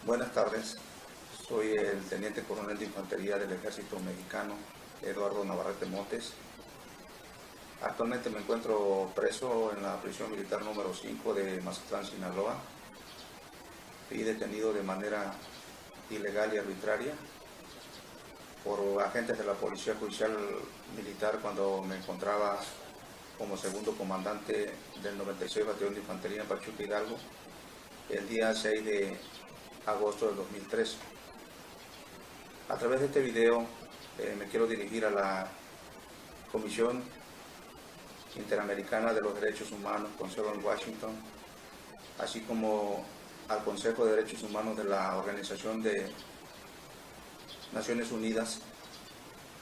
Buenas tardes, soy el Teniente Coronel de Infantería del Ejército Mexicano, Eduardo Navarrete Montes. Actualmente me encuentro preso en la prisión militar número 5 de Mazatlán, Sinaloa. Fui detenido de manera ilegal y arbitraria por agentes de la Policía Judicial Militar cuando me encontraba como segundo comandante del 96 Batallón de Infantería en Pachuca, Hidalgo, el día 6 de agosto del 2003. A través de este video me quiero dirigir a la Comisión Interamericana de los Derechos Humanos con sede en Washington, así como al Consejo de Derechos Humanos de la Organización de Naciones Unidas,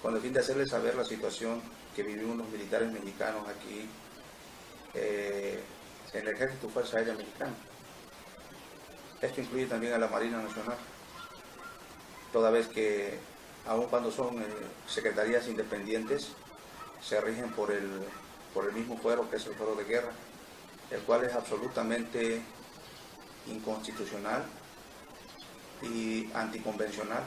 con el fin de hacerles saber la situación que vivimos los militares mexicanos aquí en el Ejército Fuerza Aérea Mexicana. Esto incluye también a la Marina Nacional, toda vez que, aun cuando son secretarías independientes, se rigen por el mismo fuero, que es el fuero de guerra, el cual es absolutamente inconstitucional y anticonvencional,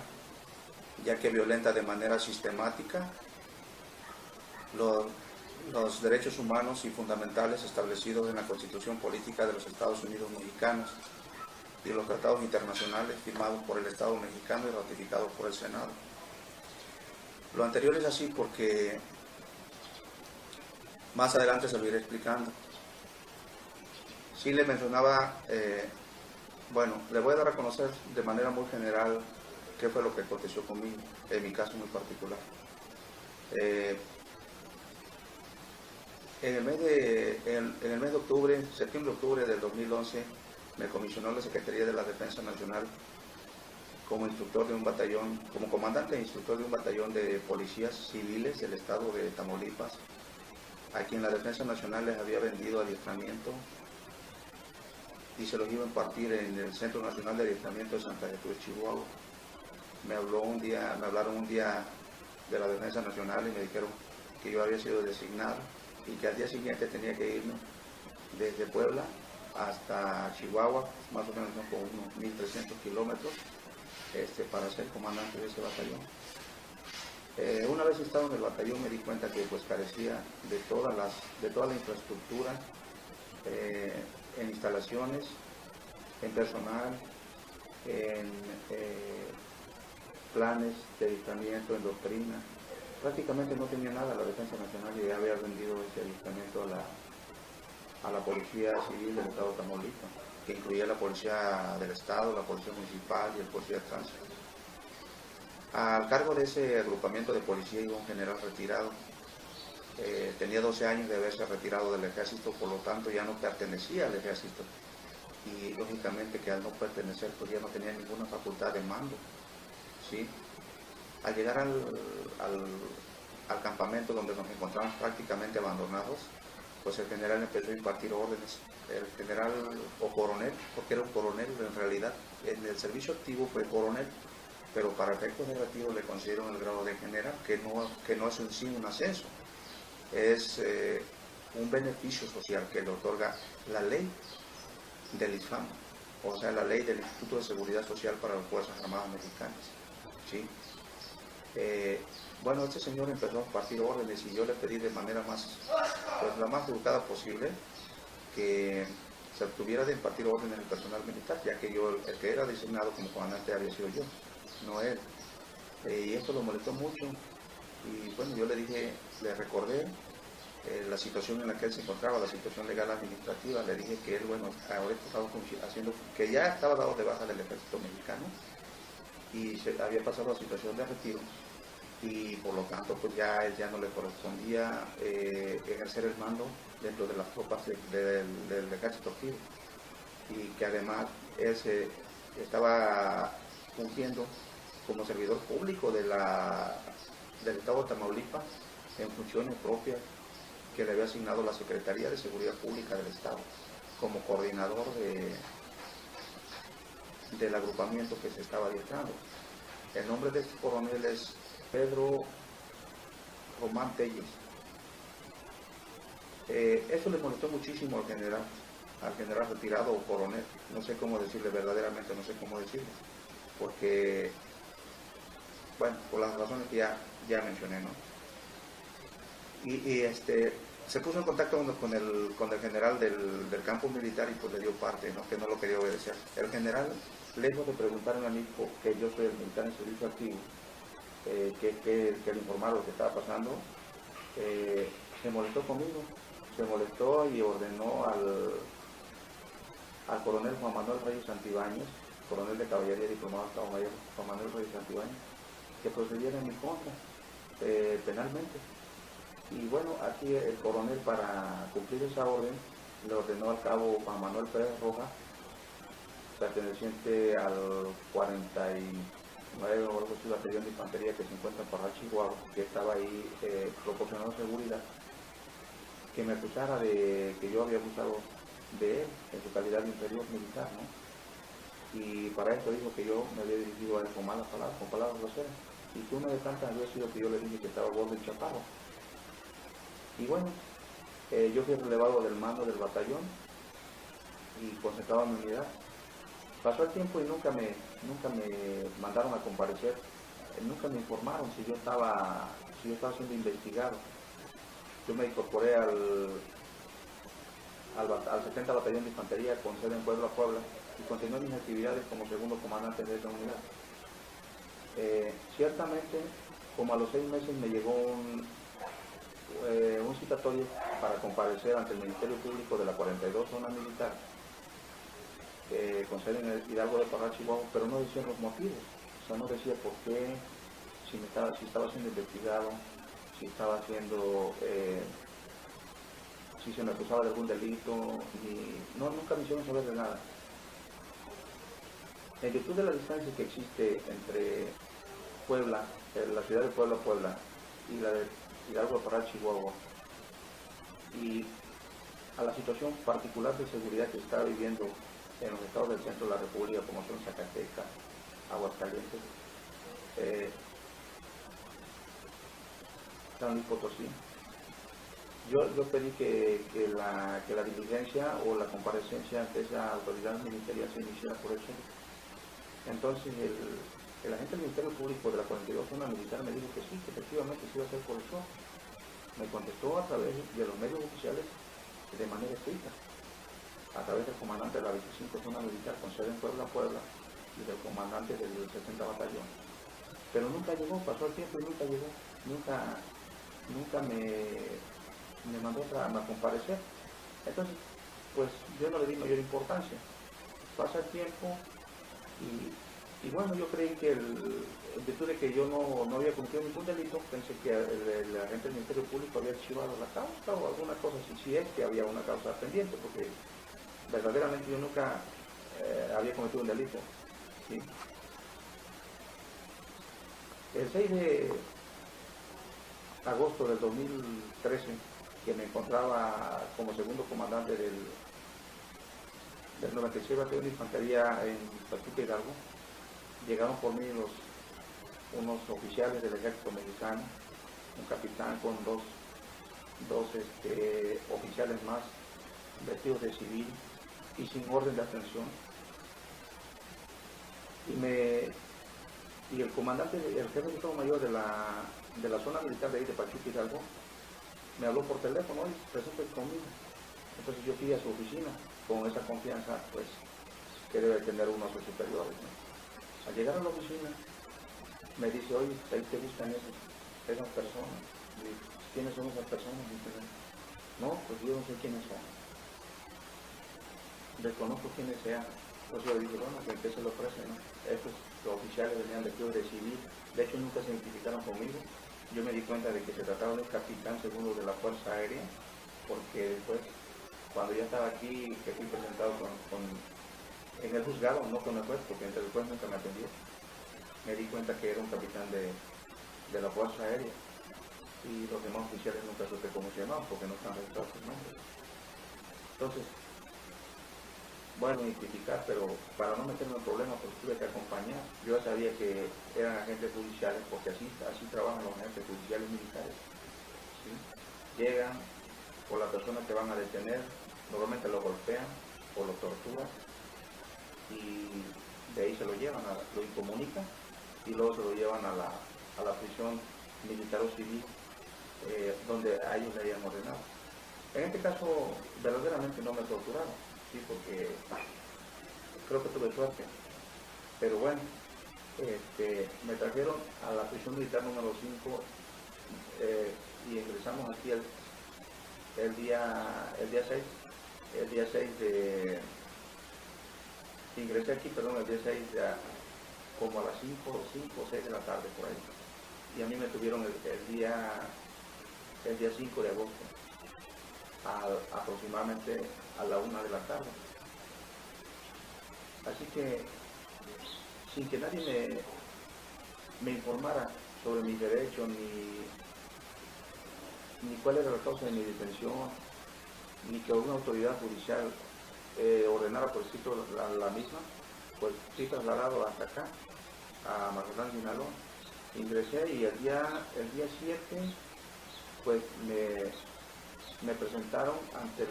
ya que violenta de manera sistemática los derechos humanos y fundamentales establecidos en la Constitución Política de los Estados Unidos Mexicanos y los tratados internacionales firmados por el Estado mexicano y ratificados por el Senado. Lo anterior es así porque más adelante se lo iré explicando. Sí le mencionaba, le voy a dar a conocer de manera muy general qué fue lo que aconteció conmigo, en mi caso muy particular. En el mes de octubre, septiembre-octubre del 2011, me comisionó la Secretaría de la Defensa Nacional como instructor de un batallón, como comandante e instructor de un batallón de policías civiles del estado de Tamaulipas, a quien la Defensa Nacional les había vendido adiestramiento y se los iba a impartir en el Centro Nacional de Adiestramiento de Santa Gertrudis, Chihuahua. Me hablaron un día de la Defensa Nacional y me dijeron que yo había sido designado y que al día siguiente tenía que irme desde Puebla hasta Chihuahua, más o menos con unos 1.300 kilómetros, para ser comandante de ese batallón. Una vez estado en el batallón me di cuenta que pues carecía de toda la infraestructura, en instalaciones, en personal, en planes de adiestramiento, en doctrina. Prácticamente no tenía nada la Defensa Nacional y ya había vendido ese adiestramiento a la Policía Civil del Estado de Tamaulipas, que incluía la Policía del Estado, la Policía Municipal y el Policía de Tránsito. Al cargo de ese agrupamiento de policía iba un general retirado. Tenía 12 años de haberse retirado del ejército, por lo tanto ya no pertenecía al ejército. Y lógicamente que al no pertenecer pues ya no tenía ninguna facultad de mando, ¿sí? Al llegar al campamento donde nos encontramos prácticamente abandonados, pues el general empezó a impartir órdenes. El general o coronel, porque era un coronel en realidad, en el servicio activo fue coronel, pero para efectos de retiro le concedieron el grado de general, que no es en sí un ascenso, es un beneficio social que le otorga la ley del ISFAM, o sea, la ley del Instituto de Seguridad Social para las Fuerzas Armadas Mexicanas, ¿sí? Este señor empezó a impartir órdenes y yo le pedí de manera la más educada posible que se obtuviera de impartir órdenes al personal militar, ya que el que era designado como comandante había sido yo, no él. Y esto lo molestó mucho y bueno, yo le recordé la situación en la que él se encontraba, la situación legal administrativa. Le dije que él, ahorita estaba haciendo, que ya estaba dado de baja del ejército mexicano y se había pasado a situación de retiro y por lo tanto pues ya él ya no le correspondía ejercer el mando dentro de las tropas del ejército activo, y que además él estaba fungiendo como servidor público del estado de Tamaulipas en funciones propias que le había asignado la Secretaría de Seguridad Pública del Estado como coordinador del agrupamiento que se estaba adiestrando. El nombre de este coronel es Pedro Román Telles. Eso le molestó muchísimo al general al general retirado o coronel, no sé cómo decirle, verdaderamente no sé cómo decirle, porque, bueno, por las razones que ya mencioné, ¿no? Se puso en contacto con el general del campo militar y pues le dio parte, ¿no? Que no lo quería obedecer. El general, lejos de preguntarme a mí, que yo soy el militar en servicio activo, que le informara lo que estaba pasando, se molestó conmigo, se molestó y ordenó al coronel Juan Manuel Reyes Santibáñez, coronel de caballería diplomado de Estado Mayor, Juan Manuel Reyes Santibáñez, que procediera en mi contra, penalmente. Y bueno, aquí el coronel, para cumplir esa orden, le ordenó al cabo Juan Manuel Pérez Rojas, perteneciente al 49 o algo así, batallón de infantería que se encuentra en Parral, Chihuahua, que estaba ahí proporcionando seguridad, que me acusara de que yo había abusado de él en su calidad de inferior militar, ¿no? Y para esto dijo que yo me había dirigido a él con malas palabras, con palabras groseras, y que una de tantas había sido que yo le dije que estaba gordo y chaparro. Y bueno, yo fui relevado del mando del batallón y concentrado en mi unidad. Pasó el tiempo y nunca me mandaron a comparecer, nunca me informaron si yo estaba siendo investigado. Yo me incorporé al 70 Batallón de Infantería con sede en Puebla, y continué mis actividades como segundo comandante de esa unidad. Ciertamente, como a los 6 meses me llegó un citatorio para comparecer ante el Ministerio Público de la 42 Zona Militar, con sede en el Hidalgo de Parral, Chihuahua, pero no decían los motivos, o sea, no decía por qué, si estaba siendo investigado, si estaba siendo, si se me acusaba de algún delito, y no, nunca me hicieron saber de nada. En virtud de la distancia que existe entre Puebla, la ciudad de Puebla, y la de Hidalgo de Parral, Chihuahua, y a la situación particular de seguridad que está viviendo en los estados del centro de la República, como son Zacatecas, Aguascalientes, San Luis Potosí, yo pedí que la diligencia o la comparecencia ante esa autoridad ministerial se iniciara por eso. Entonces el agente del Ministerio Público de la 42 Zona Militar me dijo que sí, que efectivamente se iba a hacer por eso. Me contestó a través de los medios oficiales de manera escrita, a través del comandante de la 25 Zona Militar con sede en Puebla, y del comandante del 70 Batallón. Pero nunca llegó, pasó el tiempo y nunca llegó, nunca me mandó a comparecer. Entonces, pues yo no le di mayor importancia. Pasa el tiempo y bueno, yo creí que en virtud de que yo no había cometido ningún delito, pensé que el agente del Ministerio Público había archivado la causa o alguna cosa así, si es que había una causa pendiente, porque verdaderamente yo nunca había cometido un delito, ¿sí? El 6 de agosto del 2013, que me encontraba como segundo comandante del 96 Batallón de Infantería en Pachuca, Hidalgo, llegaron por mí unos oficiales del ejército mexicano, un capitán con dos oficiales más vestidos de civil y sin orden de aprehensión. Y el comandante, el jefe de Estado Mayor de la zona militar de ahí de Pachuca, Hidalgo, me habló por teléfono: oye, presente conmigo. Entonces yo fui a su oficina con esa confianza, pues, que debe tener uno a sus superiores, ¿no? Al llegar a la oficina, me dice: oye, ahí te buscan esas personas. Y, ¿quiénes son esas personas? Y dice: no, pues yo no sé quiénes son. Desconozco quiénes sean. Entonces yo le dije: bueno, ¿en qué se le ofrece, no? Estos oficiales venían vestidos de civil, de hecho nunca se identificaron conmigo. Yo me di cuenta de que se trataba de un capitán segundo de la Fuerza Aérea, porque después, cuando ya estaba aquí, que fui presentado en el juzgado, no con el juez, porque entre el juez nunca me atendió, me di cuenta que era un capitán de la Fuerza Aérea, y los demás oficiales nunca supe cómo se llamaban, porque no están registrados sus nombres. Entonces, bueno, identificar, pero para no meterme en problemas, pues tuve que acompañar. Yo ya sabía que eran agentes judiciales, porque así trabajan los agentes judiciales militares, ¿sí? Llegan por la persona que van a detener, normalmente lo golpean, o lo tortura y de ahí se lo llevan, lo incomunican y luego se lo llevan a la prisión militar o civil donde a ellos le hayan ordenado. En este caso verdaderamente no me torturaron, sí, porque creo que tuve suerte, pero bueno, me trajeron a la prisión militar número 5 y ingresamos aquí el día 6, ingresé aquí, perdón, el día 6 ya como a las 5 o 6 de la tarde por ahí. Y a mí me tuvieron el día 5 de agosto, aproximadamente a la 1 de la tarde. Así que, sin que nadie me informara sobre mis derechos, ni cuál era la causa de mi detención, ni que alguna autoridad judicial ordenara por escrito la misma, pues fui trasladado hasta acá, a Mazatlán, Sinaloa. Ingresé y el día 7, pues me presentaron ante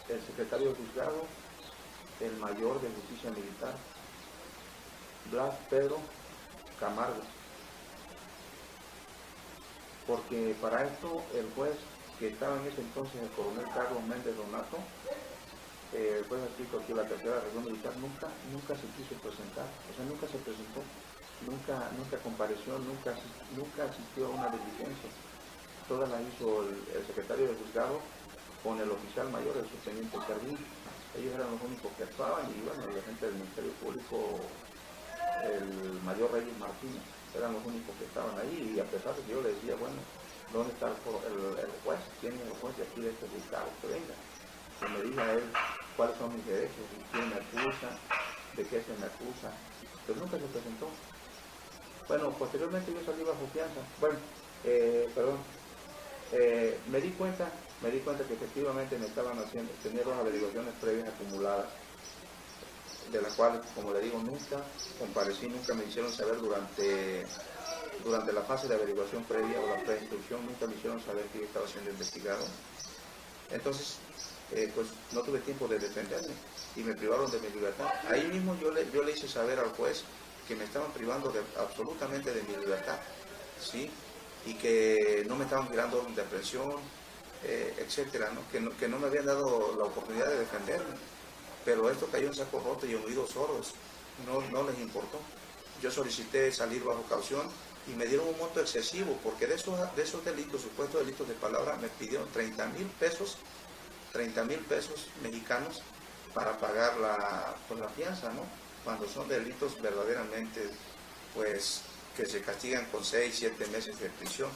el secretario de juzgado, el mayor de justicia militar, Blas Pedro Camargo. Porque para esto el juez que estaba en ese entonces, el coronel Carlos Méndez Donato, el juez adscrito aquí a la tercera región militar, nunca se quiso presentar, o sea, nunca se presentó, nunca compareció, nunca asistió a una diligencia. Todas las hizo el secretario de juzgado con el oficial mayor, el subteniente Servín. Ellos eran los únicos que actuaban y bueno, la gente del Ministerio Público, el mayor Reyes Martínez, eran los únicos que estaban ahí, y a pesar de que yo le decía, bueno, ¿dónde está el juez? ¿Quién es el juez de aquí de este juzgado? Que venga, que me diga él cuáles son mis derechos, quién me acusa, de qué se me acusa. Pero nunca se presentó. Bueno, posteriormente yo salí bajo fianza. Bueno, me di cuenta que efectivamente me estaban haciendo, tenía 2 averiguaciones previas acumuladas, de las cuales, como le digo, nunca comparecí, nunca me hicieron saber durante la fase de averiguación previa o la preinstrucción, nunca me hicieron saber que yo estaba siendo investigado. Entonces, pues no tuve tiempo de defenderme y me privaron de mi libertad. Ahí mismo yo le hice saber al juez que me estaban privando absolutamente de mi libertad, ¿sí? Y que no me estaban girando orden de aprehensión, etcétera, ¿no? Que no me habían dado la oportunidad de defenderme. Pero esto cayó en saco roto y en oídos sordos, no les importó. Yo solicité salir bajo caución y me dieron un monto excesivo, porque de esos delitos, supuestos delitos de palabra, me pidieron 30,000 pesos mexicanos para pagar la fianza, ¿no? Cuando son delitos verdaderamente, pues, que se castigan con 6, 7 meses de prisión.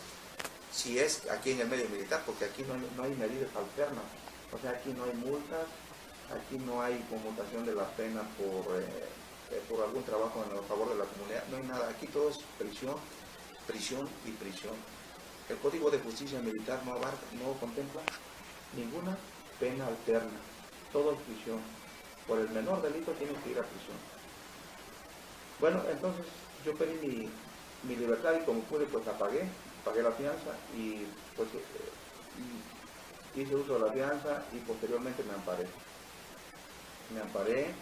Si es aquí en el medio militar, porque aquí no hay medidas alternas, o sea, aquí no hay multas, aquí no hay conmutación de la pena por algún trabajo en favor de la comunidad, no hay nada, aquí todo es prisión y prisión. El Código de Justicia Militar no contempla ninguna pena alterna, todo es prisión. Por el menor delito tienes que ir a prisión. Bueno, entonces yo pedí mi libertad y como pude, pues pagué la fianza y pues hice uso de la fianza y posteriormente me amparé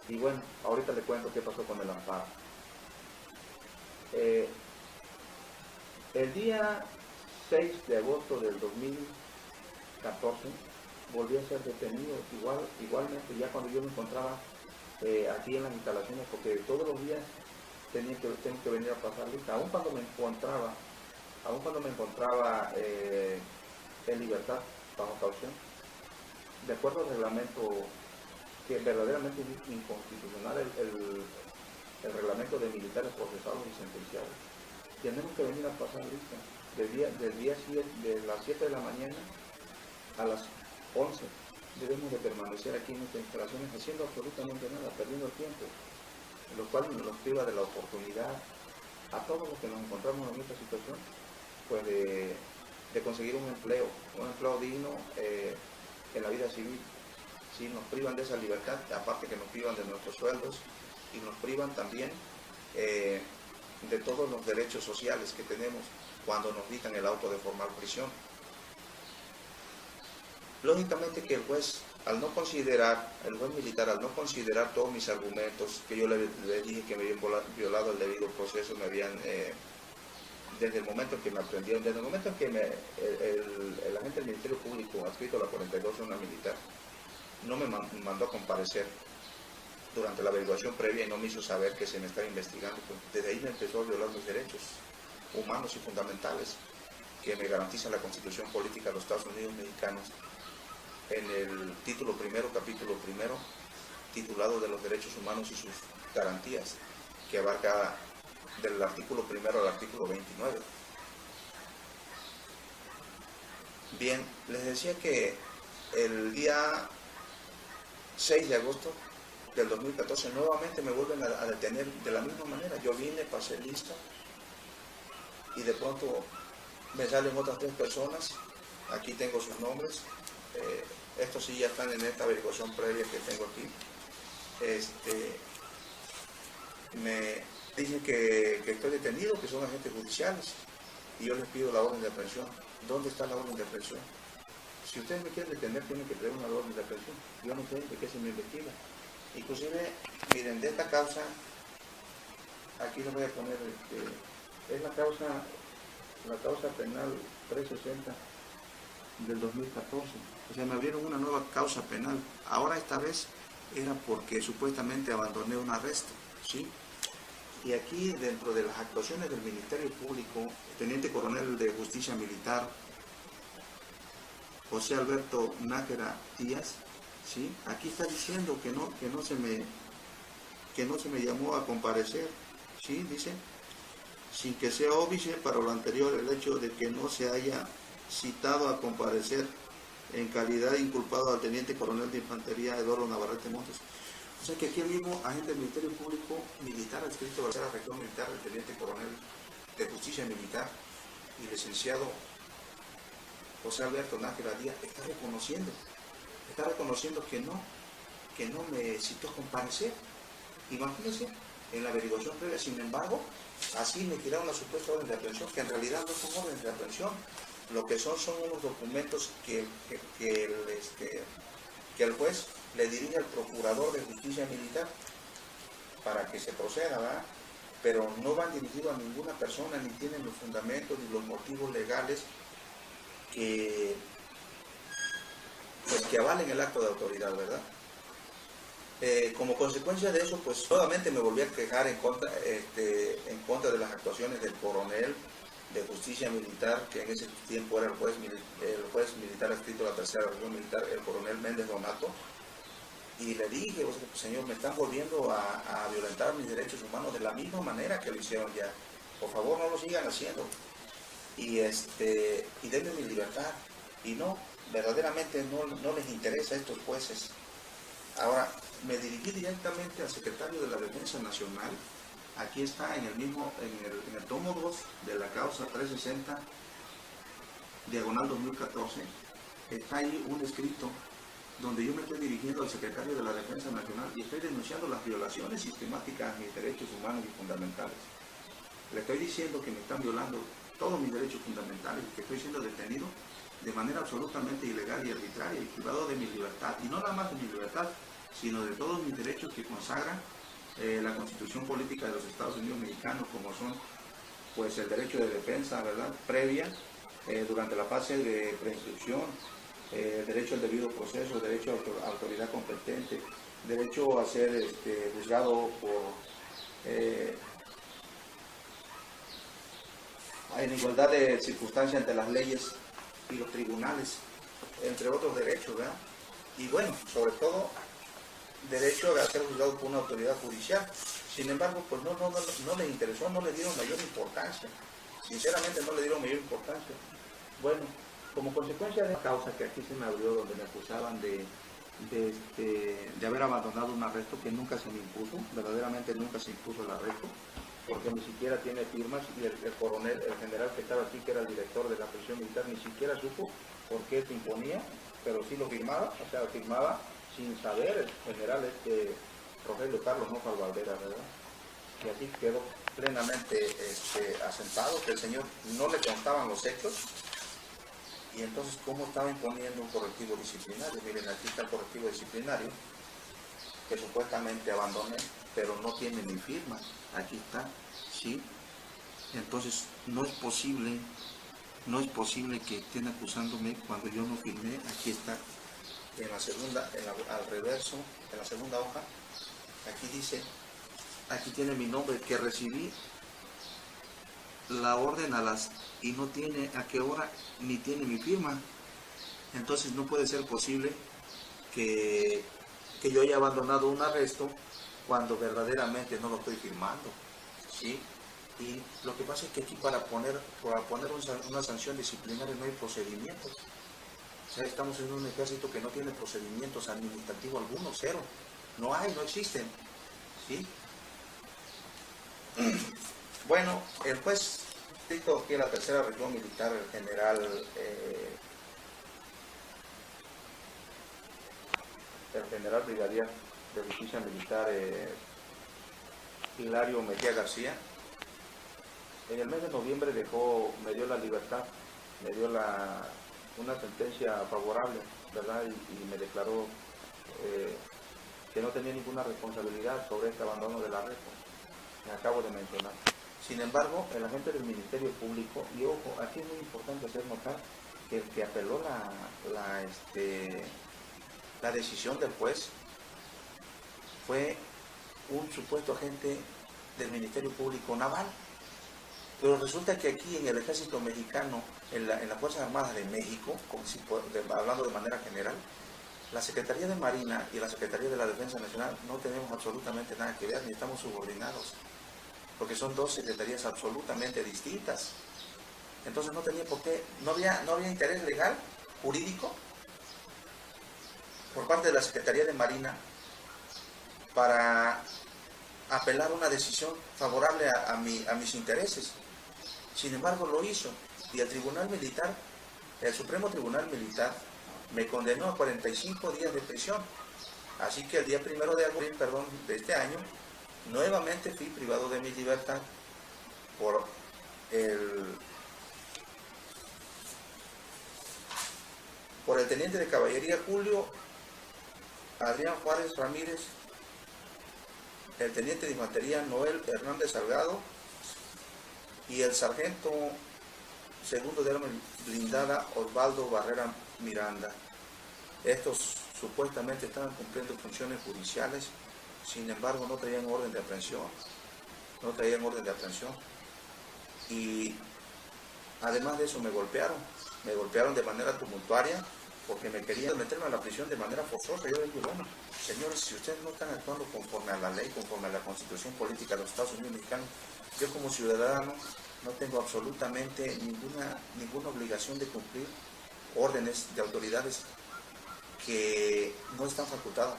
y bueno, ahorita le cuento qué pasó con el amparo. El día 6 de agosto del 2014 volví a ser detenido, igualmente ya cuando yo me encontraba aquí en las instalaciones, porque todos los días tengo que venir a pasar lista, aun cuando me encontraba en libertad bajo caución, de acuerdo al reglamento, que verdaderamente es inconstitucional, el reglamento de militares procesados y sentenciados. Tenemos que venir a pasar lista de las 7 de la mañana a las 11. Debemos de permanecer aquí en nuestras instalaciones haciendo absolutamente nada, perdiendo el tiempo, lo cual nos priva de la oportunidad a todos los que nos encontramos en esta situación, pues de conseguir un empleo digno en la vida civil. Sí, nos privan de esa libertad, aparte que nos privan de nuestros sueldos y nos privan también de todos los derechos sociales que tenemos cuando nos dictan el auto de formal prisión. Lógicamente que el juez al no considerar, el juez militar, al no considerar todos mis argumentos, que yo le dije que me habían violado el debido proceso, me habían, desde el momento en que me aprendieron, desde el momento en que el agente del Ministerio Público, adscrito a la 42 zona militar, no me mandó a comparecer durante la averiguación previa y no me hizo saber que se me estaba investigando, pues desde ahí me empezó a violar mis derechos humanos y fundamentales que me garantiza la Constitución Política de los Estados Unidos Mexicanos en el título primero, capítulo primero, titulado de los derechos humanos y sus garantías, que abarca del artículo primero al artículo 29. Bien, les decía que el día 6 de agosto del 2014 nuevamente me vuelven a detener de la misma manera. Yo vine, pasé lista y de pronto me salen otras 3 personas. Aquí tengo sus nombres. Estos sí ya están en esta averiguación previa que tengo aquí. Me dicen que estoy detenido, que son agentes judiciales, y yo les pido la orden de aprehensión. ¿Dónde está la orden de aprehensión? Si ustedes me quieren detener, tienen que traer una orden de aprehensión. Yo no sé de qué se me investiga. Inclusive, miren, de esta causa, aquí les voy a poner, es la causa penal 360 del 2014. O sea, me abrieron una nueva causa penal. Ahora esta vez era porque supuestamente abandoné un arresto, ¿sí? Y aquí, dentro de las actuaciones del Ministerio Público, el Teniente Coronel de Justicia Militar, José Alberto Nájera Díaz, ¿sí? Aquí está diciendo que no se me llamó a comparecer, ¿sí? Dice, sin que sea óbice para lo anterior el hecho de que no se haya citado a comparecer en calidad de inculpado al Teniente Coronel de Infantería Eduardo Navarrete Montes. O sea que aquí el mismo agente del Ministerio Público Militar adscrito a la región militar, el Teniente Coronel de Justicia Militar y licenciado José Alberto Nájera Díaz está reconociendo que no me citó a comparecer. Imagínense, en la averiguación previa, sin embargo, así me tiraron la supuesta orden de aprehensión, que en realidad no son órdenes de aprehensión. Lo que son unos documentos que el juez le dirige al procurador de justicia militar para que se proceda, ¿verdad? Pero no van dirigidos a ninguna persona, ni tienen los fundamentos ni los motivos legales que avalen el acto de autoridad, ¿verdad? Como consecuencia de eso, pues nuevamente me volví a quejar en contra de las actuaciones del coronel de justicia militar, que en ese tiempo era el juez militar adscrito a la tercera región militar, el coronel Méndez Donato, y le dije, señor, me están volviendo a violentar mis derechos humanos de la misma manera que lo hicieron ya. Por favor, no lo sigan haciendo. Y denme mi libertad. Y no, verdaderamente no les interesa a estos jueces. Ahora, me dirigí directamente al secretario de la Defensa Nacional. Aquí está en el tomo 2 de la causa 360, diagonal 2014, está ahí un escrito donde yo me estoy dirigiendo al secretario de la Defensa Nacional y estoy denunciando las violaciones sistemáticas a mis derechos humanos y fundamentales. Le estoy diciendo que me están violando todos mis derechos fundamentales y que estoy siendo detenido de manera absolutamente ilegal y arbitraria y privado de mi libertad. Y no nada más de mi libertad, sino de todos mis derechos que consagran la Constitución Política de los Estados Unidos Mexicanos, como son pues el derecho de defensa, ¿verdad?, previa, durante la fase de preinstrucción, derecho al debido proceso, derecho a autoridad competente, derecho a ser juzgado en igualdad de circunstancias ante las leyes y los tribunales, entre otros derechos, ¿verdad? Y bueno, sobre todo, derecho a ser juzgado por una autoridad judicial. Sin embargo, pues no les interesó, no le dieron mayor importancia. Sinceramente no le dieron mayor importancia. Bueno, como consecuencia de la causa que aquí se me abrió, donde me acusaban de haber abandonado un arresto que nunca se me impuso, verdaderamente nunca se impuso el arresto, porque ni siquiera tiene firmas, y el coronel, el general que estaba aquí, que era el director de la prisión militar, ni siquiera supo por qué se imponía, pero sí lo firmaba, o sea, firmaba sin saber el general Rogelio Carlos Nofal Valvera, ¿verdad? Y así quedó plenamente asentado que el señor no le contaban los hechos Y entonces, ¿cómo estaba imponiendo un correctivo disciplinario? Miren, aquí está el correctivo disciplinario, que supuestamente abandoné, pero no tiene mi firma. Aquí está, ¿sí? Entonces, no es posible que estén acusándome cuando yo no firmé. Aquí está, en la segunda, al reverso, en la segunda hoja, aquí dice, aquí tiene mi nombre, que recibí la orden y no tiene a qué hora, ni tiene mi firma. Entonces no puede ser posible que yo haya abandonado un arresto cuando verdaderamente no lo estoy firmando, ¿sí? Y lo que pasa es que aquí para poner una sanción disciplinaria no hay procedimientos. O sea, estamos en un ejército que no tiene procedimientos administrativos algunos, cero. No existen, ¿sí? Bueno, el juez dictó que la tercera región militar, el general brigadier de justicia militar Hilario Mejía García, en el mes de noviembre me dio la libertad, me dio una sentencia favorable, ¿verdad? Y me declaró que no tenía ninguna responsabilidad sobre este abandono del arresto que acabo de mencionar. Sin embargo, el agente del Ministerio Público, y ojo, aquí es muy importante hacer notar que el que apeló la decisión del juez fue un supuesto agente del Ministerio Público naval. Pero resulta que aquí en el Ejército Mexicano, en las Fuerzas Armadas de México, hablando de manera general, la Secretaría de Marina y la Secretaría de la Defensa Nacional no tenemos absolutamente nada que ver, ni estamos subordinados, porque son dos secretarías absolutamente distintas. Entonces no tenía por qué, no había interés legal, jurídico, por parte de la Secretaría de Marina para apelar una decisión favorable a mis intereses. Sin embargo, lo hizo, y el Tribunal Militar, el Supremo Tribunal Militar, me condenó a 45 días de prisión. Así que el día 1 de abril, de este año, nuevamente fui privado de mi libertad por el teniente de caballería Julio Adrián Juárez Ramírez, el teniente de infantería Noel Hernández Salgado y el sargento segundo de arma blindada Osvaldo Barrera Miranda. Estos supuestamente estaban cumpliendo funciones judiciales, sin embargo no traían orden de aprehensión. Y además de eso me golpearon de manera tumultuaria, porque me querían meterme a la prisión de manera forzosa. Yo digo, bueno, señores, si ustedes no están actuando conforme a la ley, conforme a la Constitución Política de los Estados Unidos Mexicanos, yo como ciudadano no tengo absolutamente ninguna obligación de cumplir órdenes de autoridades que no están facultadas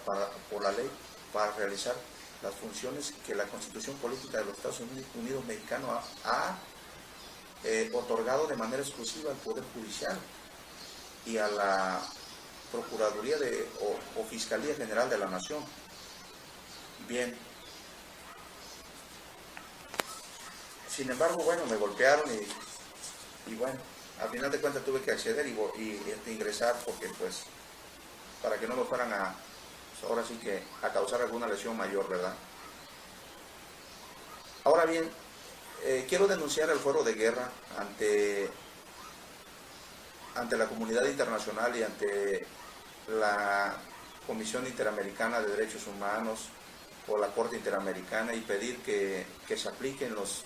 por la ley para realizar las funciones que la Constitución Política de los Estados Unidos Mexicanos ha otorgado de manera exclusiva al Poder Judicial y a la Procuraduría o Fiscalía General de la Nación. Bien. Sin embargo, bueno, me golpearon y bueno, al final de cuentas tuve que acceder y ingresar porque pues para que no me fueran ahora sí que a causar alguna lesión mayor, ¿verdad? Ahora bien, quiero denunciar el fuero de guerra ante la comunidad internacional y ante la Comisión Interamericana de Derechos Humanos o la Corte Interamericana y pedir que se apliquen las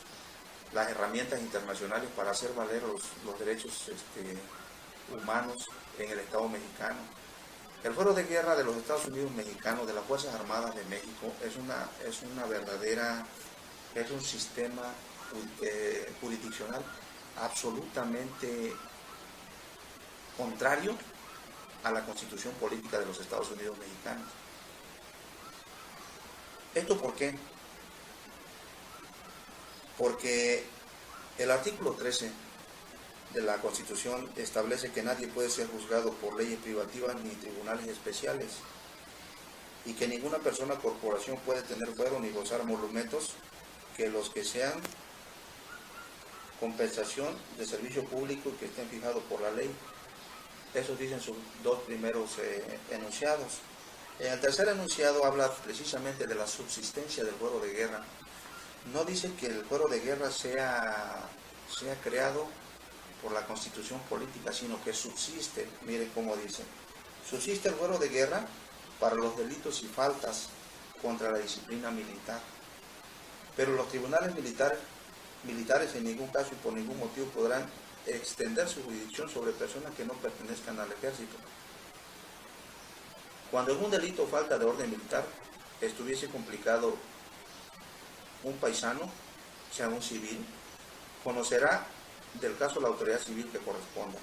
herramientas internacionales para hacer valer los derechos humanos en el Estado mexicano. El fuero de guerra de los Estados Unidos Mexicanos, de las Fuerzas Armadas de México, es un sistema jurisdiccional absolutamente contrario a la Constitución Política de los Estados Unidos Mexicanos. ¿Esto por qué? Porque el artículo 13 de la Constitución establece que nadie puede ser juzgado por leyes privativas ni tribunales especiales y que ninguna persona o corporación puede tener fuero ni gozar monumentos que los que sean compensación de servicio público y que estén fijados por la ley Esos dicen sus dos primeros enunciados. En el tercer enunciado habla precisamente de la subsistencia del fuero de guerra. No dice que el fuero de guerra sea creado por la constitución política, sino que subsiste. Mire cómo dice: subsiste el fuero de guerra para los delitos y faltas contra la disciplina militar, pero los tribunales militares en ningún caso y por ningún motivo podrán extender su jurisdicción sobre personas que no pertenezcan al ejército. Cuando en un delito o falta de orden militar estuviese complicado un paisano, sea un civil, conocerá del caso la autoridad civil que corresponda.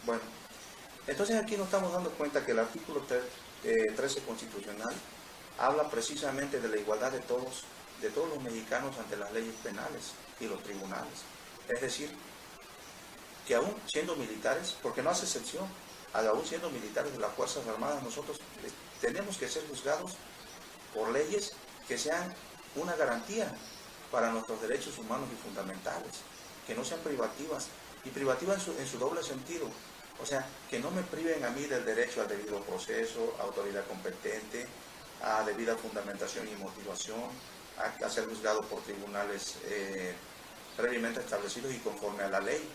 Bueno, entonces aquí nos estamos dando cuenta que el artículo 13 constitucional habla precisamente de la igualdad de todos los mexicanos ante las leyes penales y los tribunales. Es decir, que aún siendo militares, porque no hace excepción, aún siendo militares de las Fuerzas Armadas, nosotros tenemos que ser juzgados por leyes que sean una garantía para nuestros derechos humanos y fundamentales, que no sean privativas, y privativas en su doble sentido. O sea, que no me priven a mí del derecho al debido proceso, a autoridad competente, a debida fundamentación y motivación, a ser juzgado por tribunales previamente establecidos y conforme a la ley.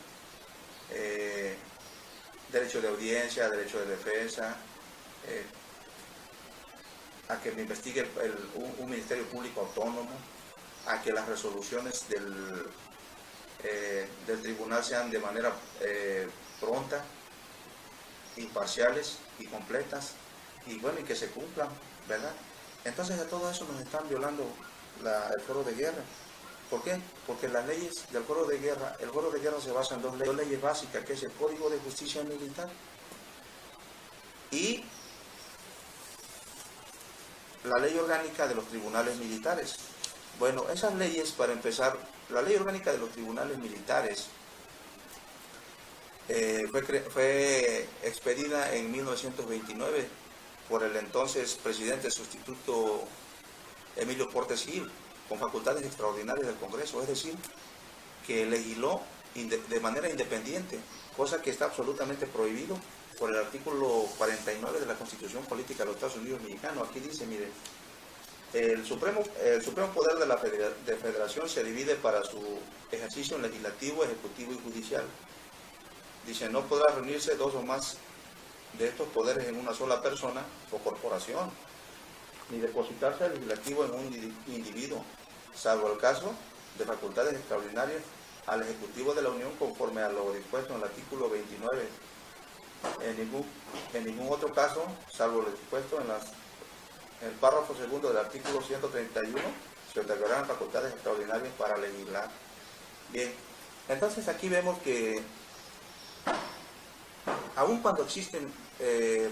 Derecho de audiencia, derecho de defensa, a que me investigue un ministerio público autónomo, a que las resoluciones del tribunal sean de manera pronta, imparciales y completas, y bueno, y que se cumplan, ¿verdad? Entonces a todo eso nos están violando el fuero de guerra. ¿Por qué? Porque las leyes del fuero de guerra, el fuero de guerra se basa en dos leyes básicas, que es el Código de Justicia Militar y la Ley Orgánica de los Tribunales Militares. Bueno, esas leyes, para empezar, la Ley Orgánica de los Tribunales Militares fue expedida en 1929 por el entonces presidente sustituto Emilio Portes Gil, con facultades extraordinarias del Congreso, es decir, que legisló de manera independiente, cosa que está absolutamente prohibido por el artículo 49 de la Constitución Política de los Estados Unidos Mexicanos. Aquí dice, mire, el supremo poder de la Federación se divide para su ejercicio en legislativo, ejecutivo y judicial. Dice, no podrá reunirse dos o más de estos poderes en una sola persona o corporación, ni depositarse al legislativo en un individuo, salvo el caso de facultades extraordinarias al Ejecutivo de la Unión conforme a lo dispuesto en el artículo 29. En ningún otro caso, salvo lo dispuesto en el párrafo segundo del artículo 131, se otorgarán facultades extraordinarias para legislar. Bien, entonces aquí vemos que aun cuando existen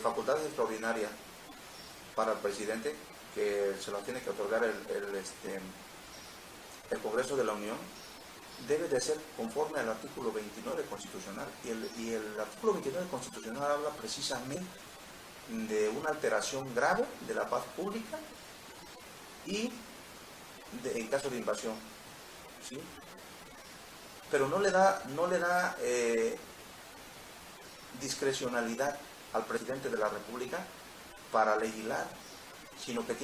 facultades extraordinarias para el presidente, que se las tiene que otorgar el Congreso de la Unión, debe de ser conforme al artículo 29 constitucional. Y el artículo 29 constitucional habla precisamente de una alteración grave de la paz pública y en caso de invasión, ¿sí? Pero no le da discrecionalidad al presidente de la República para legislar, sino que él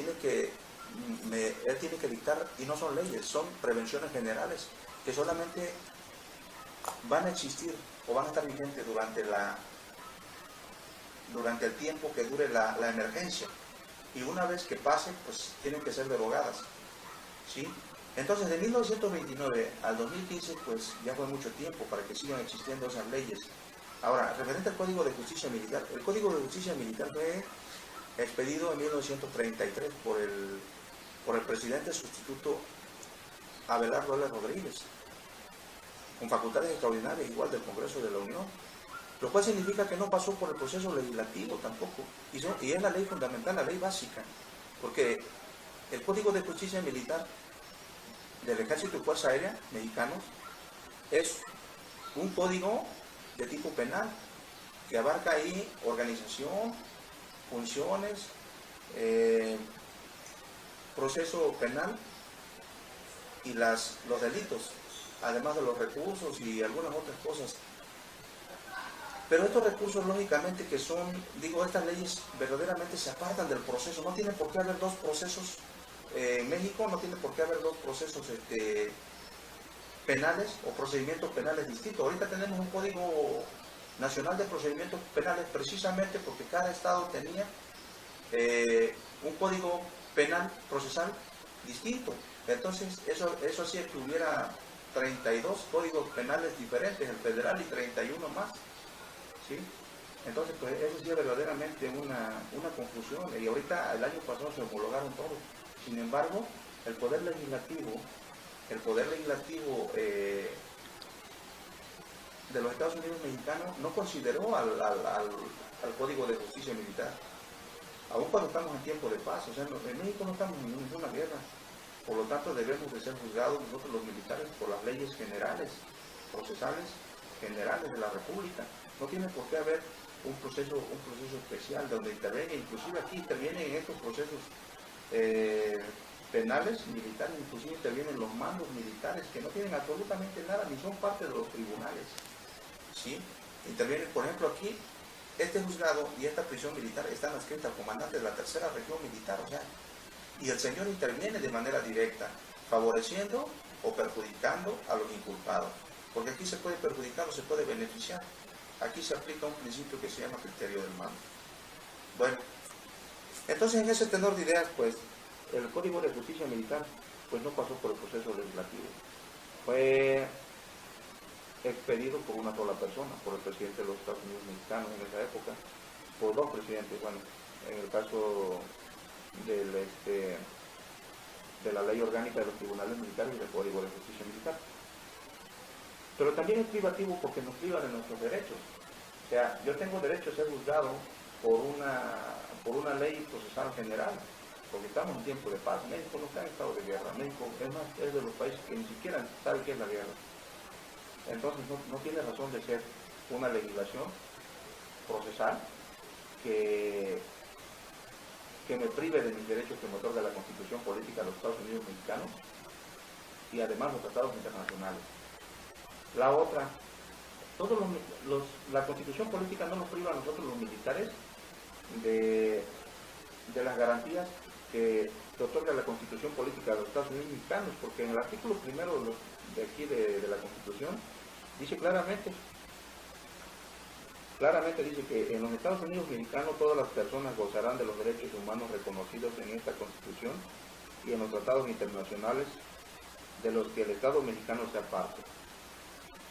tiene que dictar, y no son leyes, son prevenciones generales que solamente van a existir o van a estar vigentes durante el tiempo que dure la emergencia, y una vez que pase, pues tienen que ser derogadas, ¿sí? Entonces, de 1929 al 2015, pues ya fue mucho tiempo para que sigan existiendo esas leyes. Ahora, referente al Código de Justicia Militar, el Código de Justicia Militar fue expedido en 1933 por el presidente sustituto Abelardo L. Rodríguez, con facultades extraordinarias igual del Congreso de la Unión, lo cual significa que no pasó por el proceso legislativo tampoco, y es la ley fundamental, la ley básica, porque el Código de Justicia Militar del Ejército y Fuerza Aérea mexicanos es un código de tipo penal que abarca ahí organización, funciones, proceso penal y los delitos, además de los recursos y algunas otras cosas. Pero estos recursos, lógicamente, que son, digo, estas leyes verdaderamente se apartan del proceso. No tiene por qué haber dos procesos. En México no tiene por qué haber dos procesos penales o procedimientos penales distintos. Ahorita tenemos un Código Nacional de Procedimientos Penales precisamente porque cada estado tenía un código penal procesal distinto. Entonces, eso hacía que hubiera 32 códigos penales diferentes, el federal y 31 más. ¿Sí? Entonces, pues eso sí es verdaderamente una confusión. Y ahorita, el año pasado se homologaron todos. Sin embargo, el Poder Legislativo de los Estados Unidos mexicanos no consideró al Código de Justicia Militar, aun cuando estamos en tiempo de paz. O sea, en México no estamos en ninguna guerra, por lo tanto debemos de ser juzgados nosotros los militares por las leyes generales, procesales generales de la República. No tiene por qué haber un proceso especial donde interviene, inclusive aquí intervienen en estos procesos penales, militares, inclusive intervienen los mandos militares que no tienen absolutamente nada, ni son parte de los tribunales. ¿Sí? Intervienen, por ejemplo, aquí, este juzgado y esta prisión militar están adscritas al comandante de la tercera región militar, o sea, y el señor interviene de manera directa, favoreciendo o perjudicando a los inculpados, porque aquí se puede perjudicar o se puede beneficiar. Aquí se aplica un principio que se llama criterio del mando. Bueno, entonces en ese tenor de ideas, pues, el Código de Justicia Militar, pues no pasó por el proceso legislativo. Fue expedido por una sola persona, por el presidente de los Estados Unidos mexicanos en esa época, por dos presidentes, bueno, en el caso de la Ley Orgánica de los Tribunales Militares y del Código de Justicia Militar. Pero también es privativo porque nos priva de nuestros derechos. O sea, yo tengo derecho a ser juzgado por una ley procesal general, porque estamos en tiempo de paz. México no está en estado de guerra. México, es más, es de los países que ni siquiera sabe qué es la guerra. Entonces no tiene razón de ser una legislación procesal que me prive de mis derechos que me otorga la Constitución Política de los Estados Unidos Mexicanos y además los tratados internacionales. La otra, la Constitución Política no nos priva a nosotros los militares de las garantías que otorga la Constitución Política de los Estados Unidos Mexicanos, porque en el artículo primero de aquí de la Constitución dice claramente dice que en los Estados Unidos Mexicanos todas las personas gozarán de los derechos humanos reconocidos en esta Constitución y en los tratados internacionales de los que el Estado mexicano sea parte,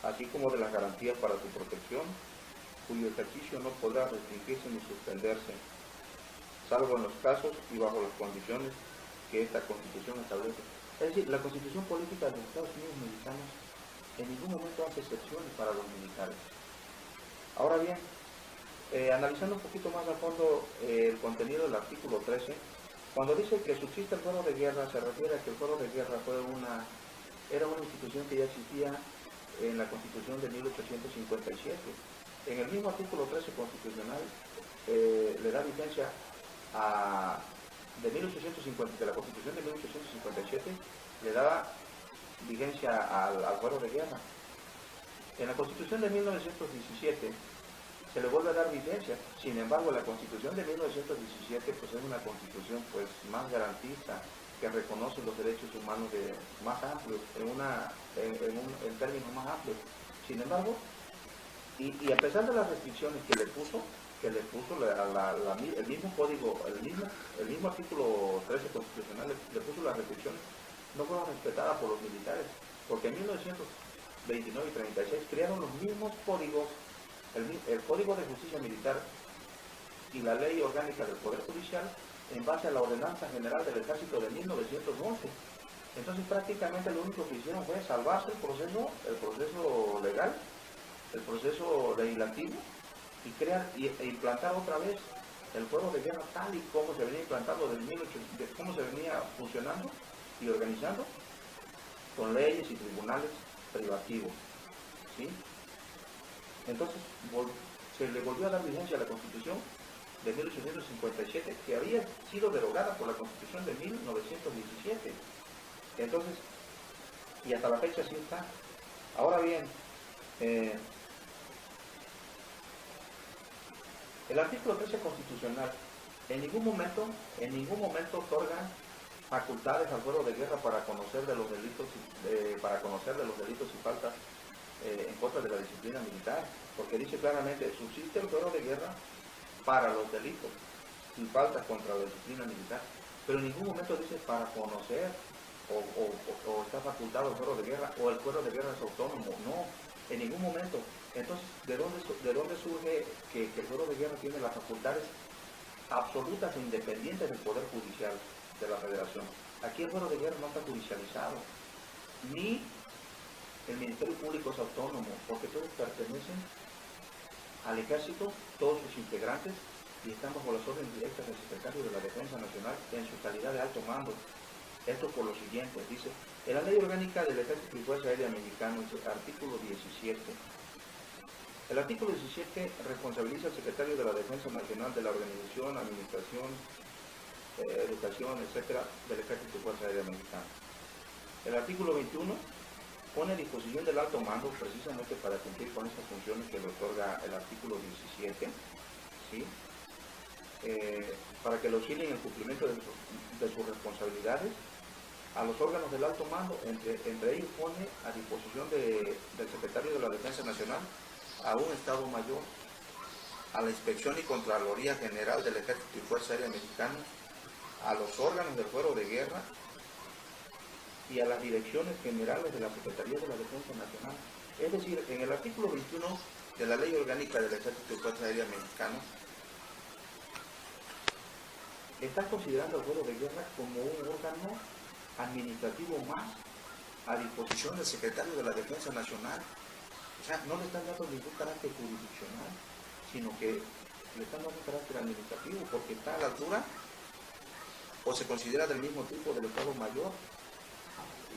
así como de las garantías para su protección, cuyo ejercicio no podrá restringirse ni suspenderse, salvo en los casos y bajo las condiciones que esta Constitución establece. Es decir, la Constitución Política de los Estados Unidos Mexicanos en ningún momento hace excepciones para los militares. Ahora bien, analizando un poquito más a fondo el contenido del artículo 13, cuando dice que subsiste el fuero de guerra, se refiere a que el fuero de guerra era una institución que ya existía en la Constitución de 1857. En el mismo artículo 13 constitucional le da vigencia de la Constitución de 1857, le daba vigencia al fuero de guerra. En la Constitución de 1917 se le vuelve a dar vigencia. Sin embargo, la Constitución de 1917 pues es una Constitución pues más garantista, que reconoce los derechos humanos más amplios, en términos más amplios. Sin embargo, y a pesar de las restricciones que le puso el mismo código, el mismo artículo 13 constitucional le puso las restricciones, no fueron respetadas por los militares, porque en 1929 y 36 crearon los mismos códigos, el Código de Justicia Militar y la Ley Orgánica del Poder Judicial, en base a la Ordenanza General del Ejército de 1911. Entonces prácticamente lo único que hicieron fue salvarse el proceso legal, el proceso legislativo, y crear e implantar otra vez el fuero de guerra tal y como se venía implantando cómo se venía funcionando y organizando, con leyes y tribunales privativos. ¿Sí? Entonces se le volvió a dar vigencia a la Constitución de 1857, que había sido derogada por la Constitución de 1917. Entonces, y hasta la fecha sí está. Ahora bien, El artículo 13 constitucional en ningún momento otorga facultades al fuero de guerra para conocer de los delitos y faltas en contra de la disciplina militar, porque dice claramente, subsiste el fuero de guerra para los delitos y faltas contra la disciplina militar, pero en ningún momento dice para conocer o está facultado el fuero de guerra o el fuero de guerra es autónomo, no, en ningún momento. Entonces, ¿de dónde surge que el fuero de guerra tiene las facultades absolutas e independientes del Poder Judicial de la Federación? Aquí el fuero de guerra no está judicializado, ni el Ministerio Público es autónomo, porque todos pertenecen al Ejército, todos sus integrantes, y están bajo las órdenes directas del Secretario de la Defensa Nacional en su calidad de alto mando. Esto por lo siguiente, dice, en la Ley Orgánica del Ejército y Fuerza Aérea Mexicano, artículo 17. El artículo 17 responsabiliza al Secretario de la Defensa Nacional de la organización, administración, educación, etcétera, del Ejército y Fuerza Aérea Mexicana. El artículo 21 pone a disposición del alto mando precisamente para cumplir con estas funciones que le otorga el artículo 17, ¿sí? Para que lo auxilien en el cumplimiento de sus responsabilidades a los órganos del alto mando, entre ellos pone a disposición del Secretario de la Defensa Nacional a un Estado Mayor, a la Inspección y Contraloría General del Ejército y Fuerza Aérea Mexicana, a los órganos del Fuero de Guerra y a las direcciones generales de la Secretaría de la Defensa Nacional. Es decir, en el artículo 21 de la Ley Orgánica del Ejército y Fuerza Aérea Mexicana, está considerando el Fuero de Guerra como un órgano administrativo más a disposición del Secretario de la Defensa Nacional. O sea, no le están dando ningún carácter jurisdiccional, sino que le están dando un carácter administrativo, porque está a la altura o se considera del mismo tipo del Estado Mayor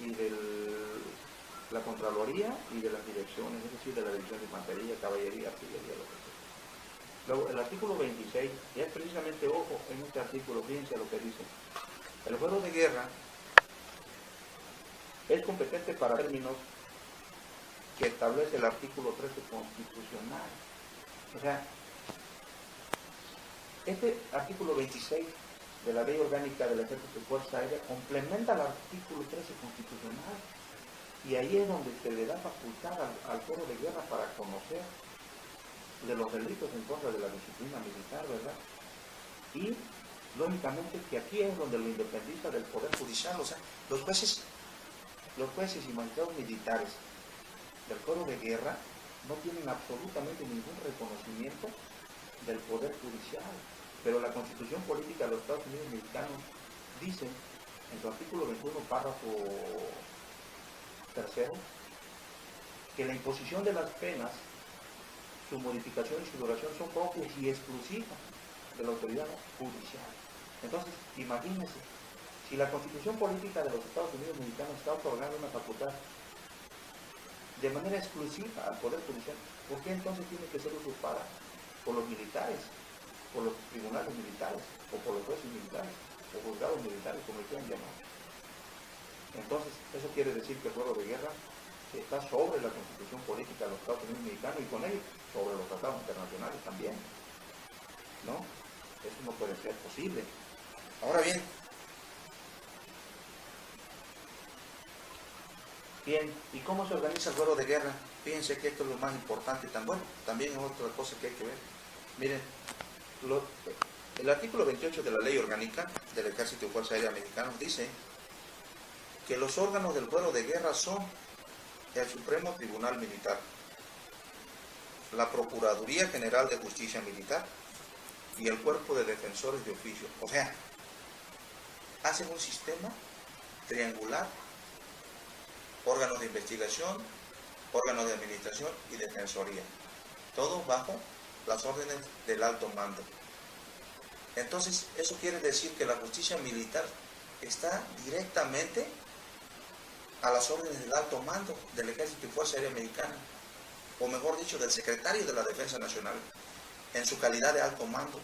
y de la Contraloría y de las direcciones, es decir, de la División de Infantería, Caballería, Artillería, lo que sea. Luego, el artículo 26, y es precisamente, ojo, en este artículo, fíjense lo que dice. El fuero de guerra es competente para términos que establece el artículo 13 constitucional. O sea, este artículo 26 de la Ley Orgánica del Ejército y Fuerza Aérea complementa el artículo 13 constitucional, y ahí es donde se le da facultad al fuero de guerra para conocer de los delitos en contra de la disciplina militar, ¿verdad? Y lógicamente que aquí es donde lo independiza del Poder Judicial. O sea, los jueces y magistrados militares del fuero de guerra no tienen absolutamente ningún reconocimiento del Poder Judicial, pero la Constitución Política de los Estados Unidos Mexicanos dice en su artículo 21, párrafo 3, que la imposición de las penas, su modificación y su duración son propias y exclusivas de la autoridad judicial. Entonces, imagínense, si la Constitución Política de los Estados Unidos Mexicanos está otorgando una facultad de manera exclusiva al Poder Judicial, ¿por qué entonces tiene que ser usurpada por los militares, por los tribunales militares, o por los jueces militares, o juzgados militares, como le quieran llamar? Entonces, eso quiere decir que el fuero de guerra está sobre la Constitución Política de los Estados Unidos Mexicanos y con ello sobre los tratados internacionales también, ¿no? Eso no puede ser posible. Ahora bien, ¿y cómo se organiza el fuero de guerra? Fíjense que esto es lo más importante, también es otra cosa que hay que ver. Miren, el artículo 28 de la Ley Orgánica del Ejército y Fuerza Aérea Mexicanos dice que los órganos del fuero de guerra son el Supremo Tribunal Militar, la Procuraduría General de Justicia Militar y el Cuerpo de Defensores de Oficio. O sea, hacen un sistema triangular: órganos de investigación, órganos de administración y defensoría, todo bajo las órdenes del alto mando. Entonces, eso quiere decir que la justicia militar está directamente a las órdenes del alto mando del Ejército y Fuerza Aérea Mexicana, o mejor dicho, del Secretario de la Defensa Nacional, en su calidad de alto mando,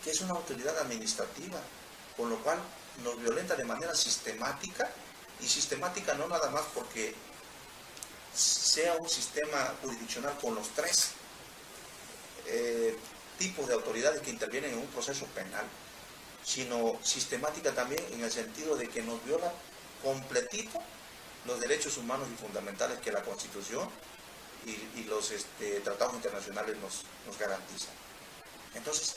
que es una autoridad administrativa, con lo cual nos violenta de manera sistemática, y sistemática no nada más porque sea un sistema jurisdiccional con los tres, tipos de autoridades que intervienen en un proceso penal, sino sistemática también en el sentido de que nos viola completito los derechos humanos y fundamentales que la Constitución y los tratados internacionales nos garantizan. Entonces,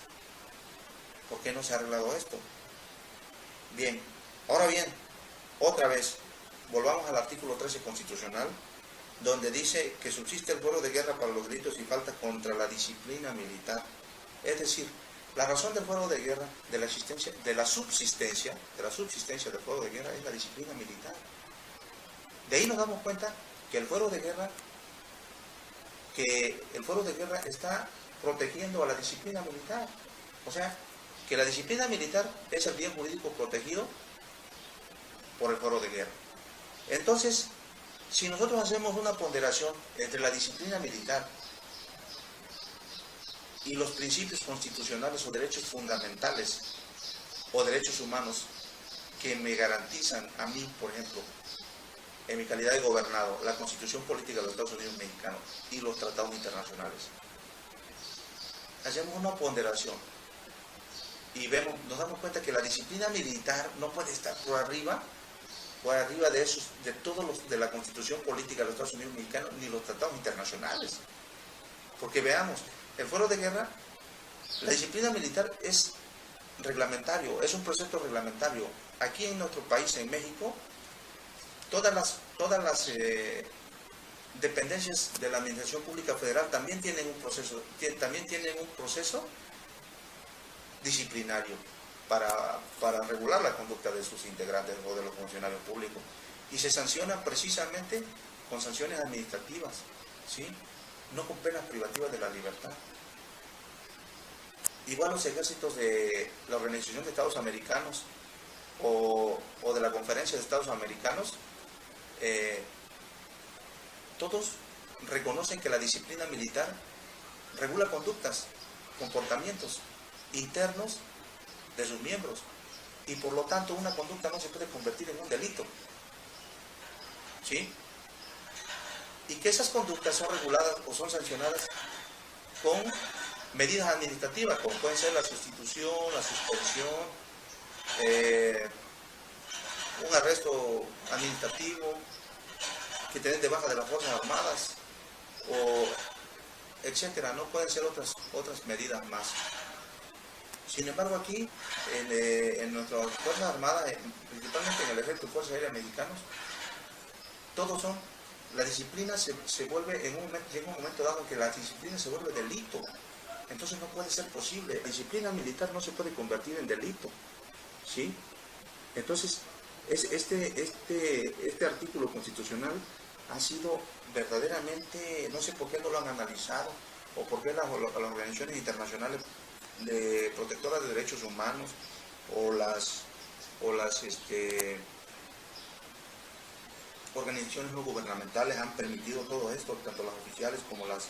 ¿por qué no se ha arreglado esto? Bien, ahora bien, otra vez, volvamos al artículo 13 constitucional, donde dice que subsiste el fuero de guerra para los delitos y faltas contra la disciplina militar. Es decir, la razón del fuero de guerra, de la subsistencia del fuero de guerra es la disciplina militar. De ahí nos damos cuenta que el fuero de guerra está protegiendo a la disciplina militar. O sea, que la disciplina militar es el bien jurídico protegido por el fuero de guerra. Entonces, si nosotros hacemos una ponderación entre la disciplina militar y los principios constitucionales o derechos fundamentales o derechos humanos que me garantizan a mí, por ejemplo, en mi calidad de gobernado, la Constitución Política de los Estados Unidos Mexicanos y los tratados internacionales, hacemos una ponderación y nos damos cuenta que la disciplina militar no puede estar por arriba de todos los de la Constitución Política de los Estados Unidos Mexicanos ni los tratados internacionales. Porque veamos, el fuero de guerra, la disciplina militar es reglamentario, es un proceso reglamentario. Aquí en nuestro país, en México, todas las dependencias de la Administración Pública Federal también tienen un proceso disciplinario para regular la conducta de sus integrantes o de los funcionarios públicos. Y se sanciona precisamente con sanciones administrativas, ¿sí? No con penas privativas de la libertad. Igual los ejércitos de la Organización de Estados Americanos o de la Conferencia de Estados Americanos, todos reconocen que la disciplina militar regula conductas, comportamientos internos de sus miembros, y por lo tanto una conducta no se puede convertir en un delito, ¿sí? Y que esas conductas son reguladas o son sancionadas con medidas administrativas, como pueden ser la sustitución, la suspensión, un arresto administrativo, que te den de baja de las Fuerzas Armadas, o etcétera. No pueden ser otras medidas más. Sin embargo, aquí en nuestras Fuerzas Armadas, principalmente en el Ejército y Fuerzas Aéreas Mexicanos, todos son, la disciplina se vuelve, llega un momento dado que la disciplina se vuelve delito. Entonces no puede ser posible. La disciplina militar no se puede convertir en delito, ¿sí? Entonces, este artículo constitucional ha sido verdaderamente, no sé por qué no lo han analizado, o por qué las organizaciones internacionales de protectoras de derechos humanos o las organizaciones no gubernamentales han permitido todo esto, tanto las oficiales como las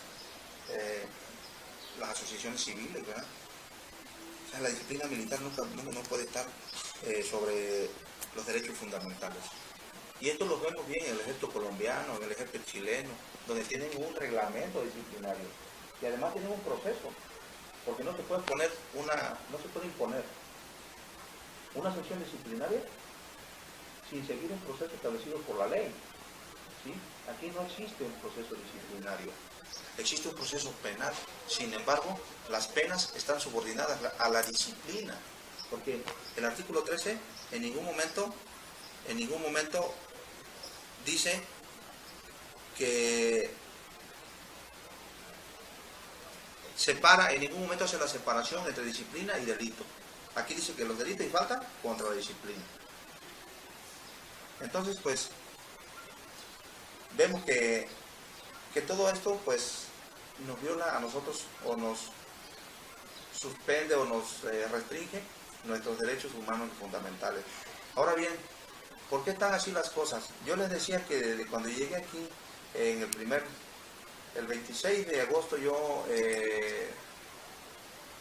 asociaciones civiles, ¿verdad? O sea, la disciplina militar no puede estar sobre los derechos fundamentales. Y esto lo vemos bien en el ejército colombiano, en el ejército chileno, donde tienen un reglamento disciplinario y además tienen un proceso, porque no se puede imponer una sanción disciplinaria sin seguir un proceso establecido por la ley, ¿sí? Aquí no existe un proceso disciplinario, existe un proceso penal. Sin embargo, las penas están subordinadas a la disciplina, porque el artículo 13 en ningún momento dice que separa, en ningún momento hace la separación entre disciplina y delito. Aquí dice que los delitos y faltas contra la disciplina. Entonces, pues, vemos que todo esto, pues, nos viola a nosotros, o nos suspende o nos restringe nuestros derechos humanos y fundamentales. Ahora bien, ¿por qué están así las cosas? Yo les decía que desde cuando llegué aquí, el 26 de agosto, yo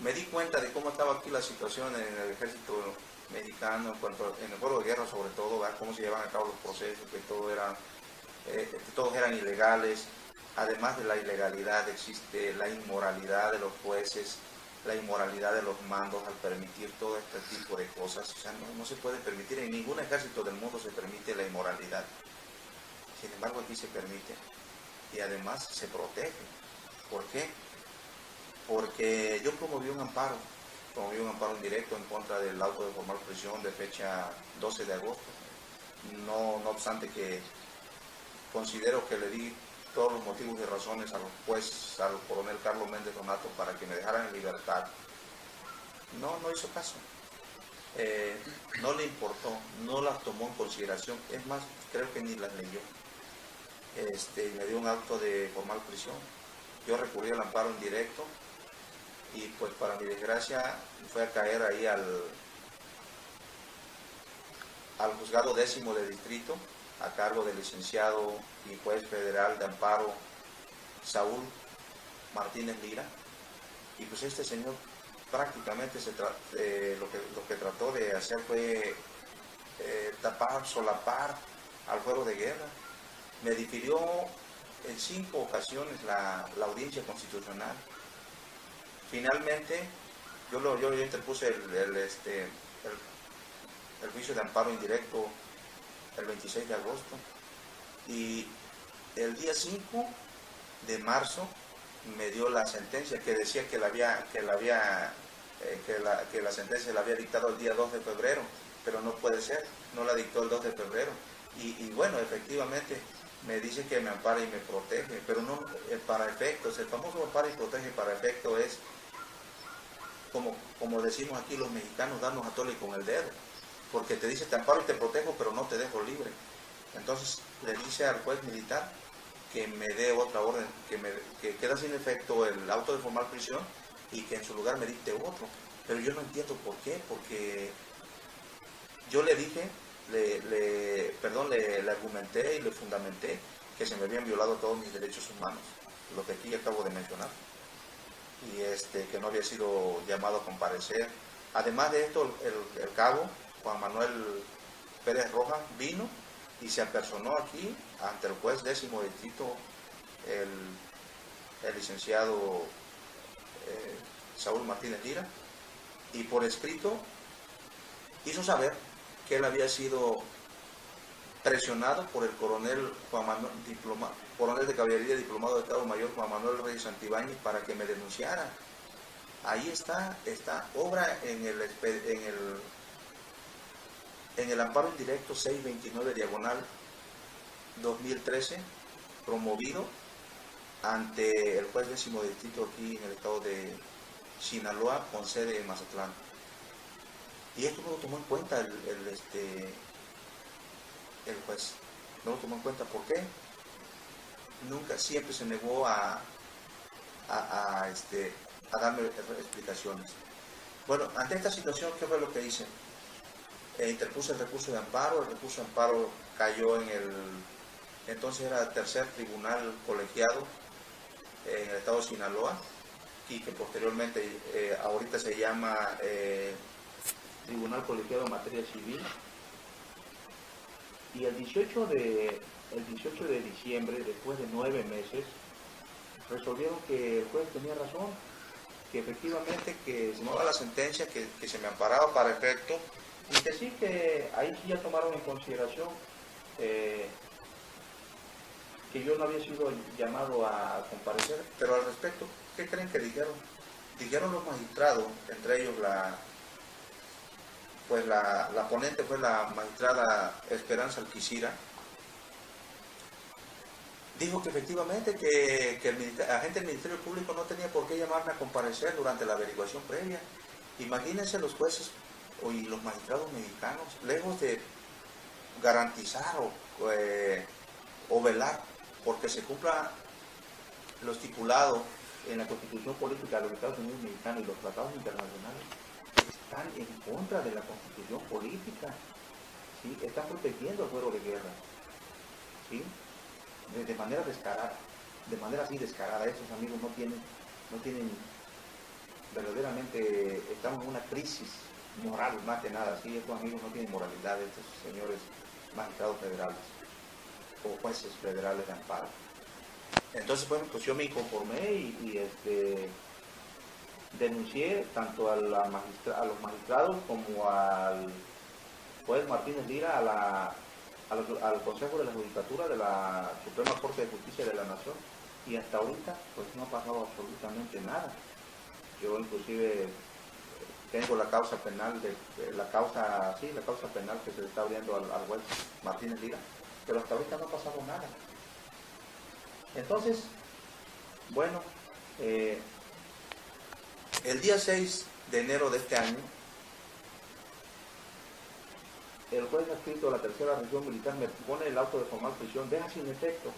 me di cuenta de cómo estaba aquí la situación en el ejército mexicano, en el fuero de guerra sobre todo, ¿verdad? Cómo se llevan a cabo los procesos, que todos eran ilegales. Además de la ilegalidad existe la inmoralidad de los jueces, la inmoralidad de los mandos al permitir todo este tipo de cosas. O sea, no se puede permitir, en ningún ejército del mundo se permite la inmoralidad. Sin embargo, aquí se permite y además se protege. ¿Por qué? Porque yo promoví un amparo indirecto en contra del auto de formal prisión de fecha 12 de agosto. No obstante que considero que le di todos los motivos y razones al juez, al coronel Carlos Méndez Donato, para que me dejaran en libertad. No hizo caso. No le importó, no las tomó en consideración. Es más, creo que ni las leyó. Me dio un acto de formal prisión. Yo recurrí al amparo indirecto y pues para mi desgracia fue a caer ahí al juzgado 10º de distrito, a cargo del licenciado y juez federal de amparo Saúl Martínez Lira. Y pues este señor prácticamente lo que trató de hacer fue tapar, solapar al fuero de guerra. Me difirió en 5 ocasiones la audiencia constitucional. Finalmente, yo interpuse el juicio de amparo indirecto el 26 de agosto y el día 5 de marzo me dio la sentencia que decía que la sentencia la había dictado el día 2 de febrero, pero no puede ser, no la dictó el 2 de febrero. Y bueno, efectivamente me dice que me ampara y me protege, pero no para efectos. El famoso ampara y protege para efecto es, como decimos aquí los mexicanos, darnos a tole con el dedo, porque te dice te amparo y te protejo, pero no te dejo libre. Entonces le dice al juez militar que me dé otra orden, que queda sin efecto el auto de formal prisión y que en su lugar me dicte otro. Pero yo no entiendo por qué, porque yo le dije, le argumenté y le fundamenté que se me habían violado todos mis derechos humanos, lo que aquí acabo de mencionar, y que no había sido llamado a comparecer. Además de esto, el cabo Juan Manuel Pérez Rojas vino y se apersonó aquí ante el juez 10º distrito, el licenciado Saúl Martínez Lira, y por escrito hizo saber que él había sido presionado por el coronel coronel de caballería diplomado de Estado Mayor Juan Manuel Reyes Santibáñez para que me denunciara. Ahí está obra en el amparo indirecto 629 diagonal 2013, promovido ante el juez 10º distrito aquí en el estado de Sinaloa, con sede en Mazatlán. Y esto no lo tomó en cuenta el juez. No lo tomó en cuenta. ¿Por qué? Nunca, siempre se negó a darme explicaciones. Bueno, ante esta situación, ¿qué fue lo que hice? Interpuse el recurso de amparo. El recurso de amparo cayó entonces era el tercer tribunal colegiado en el estado de Sinaloa, y que posteriormente ahorita se llama Tribunal Colegiado en Materia Civil. Y el 18 de diciembre, después de 9 meses, resolvieron que el juez tenía razón, que efectivamente que se me daba la sentencia, que se me amparaba para efecto, y que sí, que ahí sí ya tomaron en consideración que yo no había sido llamado a comparecer. Pero al respecto, ¿qué creen que dijeron? Dijeron los magistrados, entre ellos la ponente fue la magistrada Esperanza Alquicira. Dijo que efectivamente que el agente del Ministerio Público no tenía por qué llamarme a comparecer durante la averiguación previa. Imagínense los jueces y los magistrados mexicanos, lejos de garantizar o velar porque se cumpla lo estipulado en la Constitución Política de los Estados Unidos Mexicanos y los tratados internacionales, están en contra de la Constitución Política, ¿sí? Están protegiendo al fuero de guerra, ¿sí? De manera descarada, de manera así descarada. Estos amigos no tienen verdaderamente, estamos en una crisis moral más que nada, ¿sí? Estos amigos no tienen moralidad, estos señores magistrados federales o jueces federales de amparo. Entonces, bueno, pues yo me inconformé y denuncié tanto a los magistrados como al juez Martínez Lira, al Consejo de la Judicatura de la Suprema Corte de Justicia de la Nación, y hasta ahorita pues no ha pasado absolutamente nada. Yo inclusive tengo la causa penal la causa penal que se le está abriendo al juez Martínez Lira, pero hasta ahorita no ha pasado nada. Entonces, bueno, el día 6 de enero de este año, el juez adscrito de la tercera región militar me pone el auto de formal prisión, deja sin efecto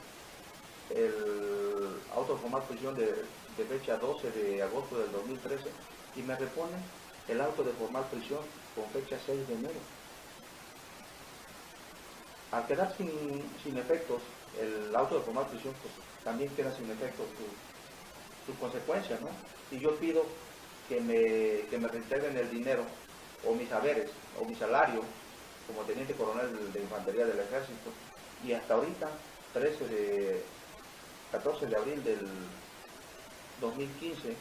el auto de formal prisión de fecha 12 de agosto del 2013 y me repone el auto de formal prisión con fecha 6 de enero. Al quedar sin efectos el auto de formal prisión, pues también queda sin efectos sus consecuencias, ¿no? Y yo pido que me reintegren el dinero o mis haberes o mi salario como teniente coronel de infantería del ejército, y hasta ahorita 14 de abril del 2015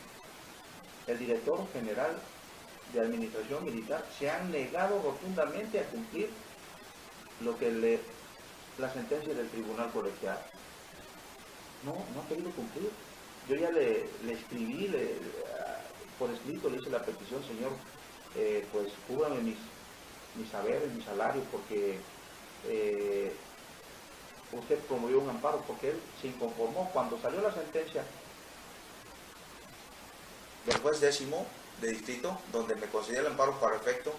el director general de administración militar se ha negado rotundamente a cumplir lo que la sentencia del tribunal colegiado. No ha querido cumplir. Yo ya le escribí por escrito, le hice la petición, señor, pues cúbrame mis saberes, mi salario, porque usted promovió un amparo, porque él se inconformó cuando salió la sentencia del juez 10º de distrito, donde me concedía el amparo para efecto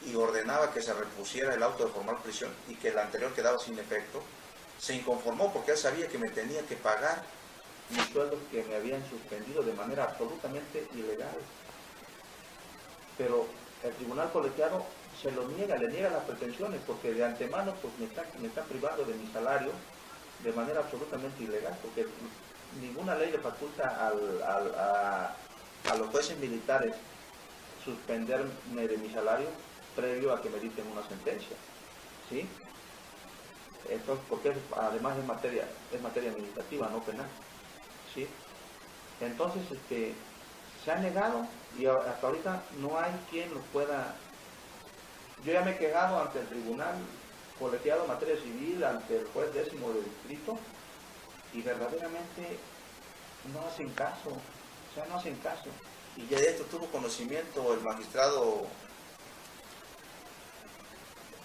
y ordenaba que se repusiera el auto de formal prisión y que el anterior quedaba sin efecto. Se inconformó porque él sabía que me tenía que pagar mis sueldos que me habían suspendido de manera absolutamente ilegal. Pero el tribunal colegiado se lo niega, le niega las pretensiones, porque de antemano pues me está privando de mi salario de manera absolutamente ilegal, porque ninguna ley le faculta a los jueces militares suspenderme de mi salario previo a que me dicten una sentencia, ¿sí? Esto porque además es materia administrativa, no penal, ¿sí? Entonces se ha negado y hasta ahorita no hay quien lo pueda. Yo ya me he quejado ante el tribunal colegiado en materia civil, ante el juez 10º de distrito, y verdaderamente no hacen caso, o sea, no hacen caso. Y ya de esto tuvo conocimiento el magistrado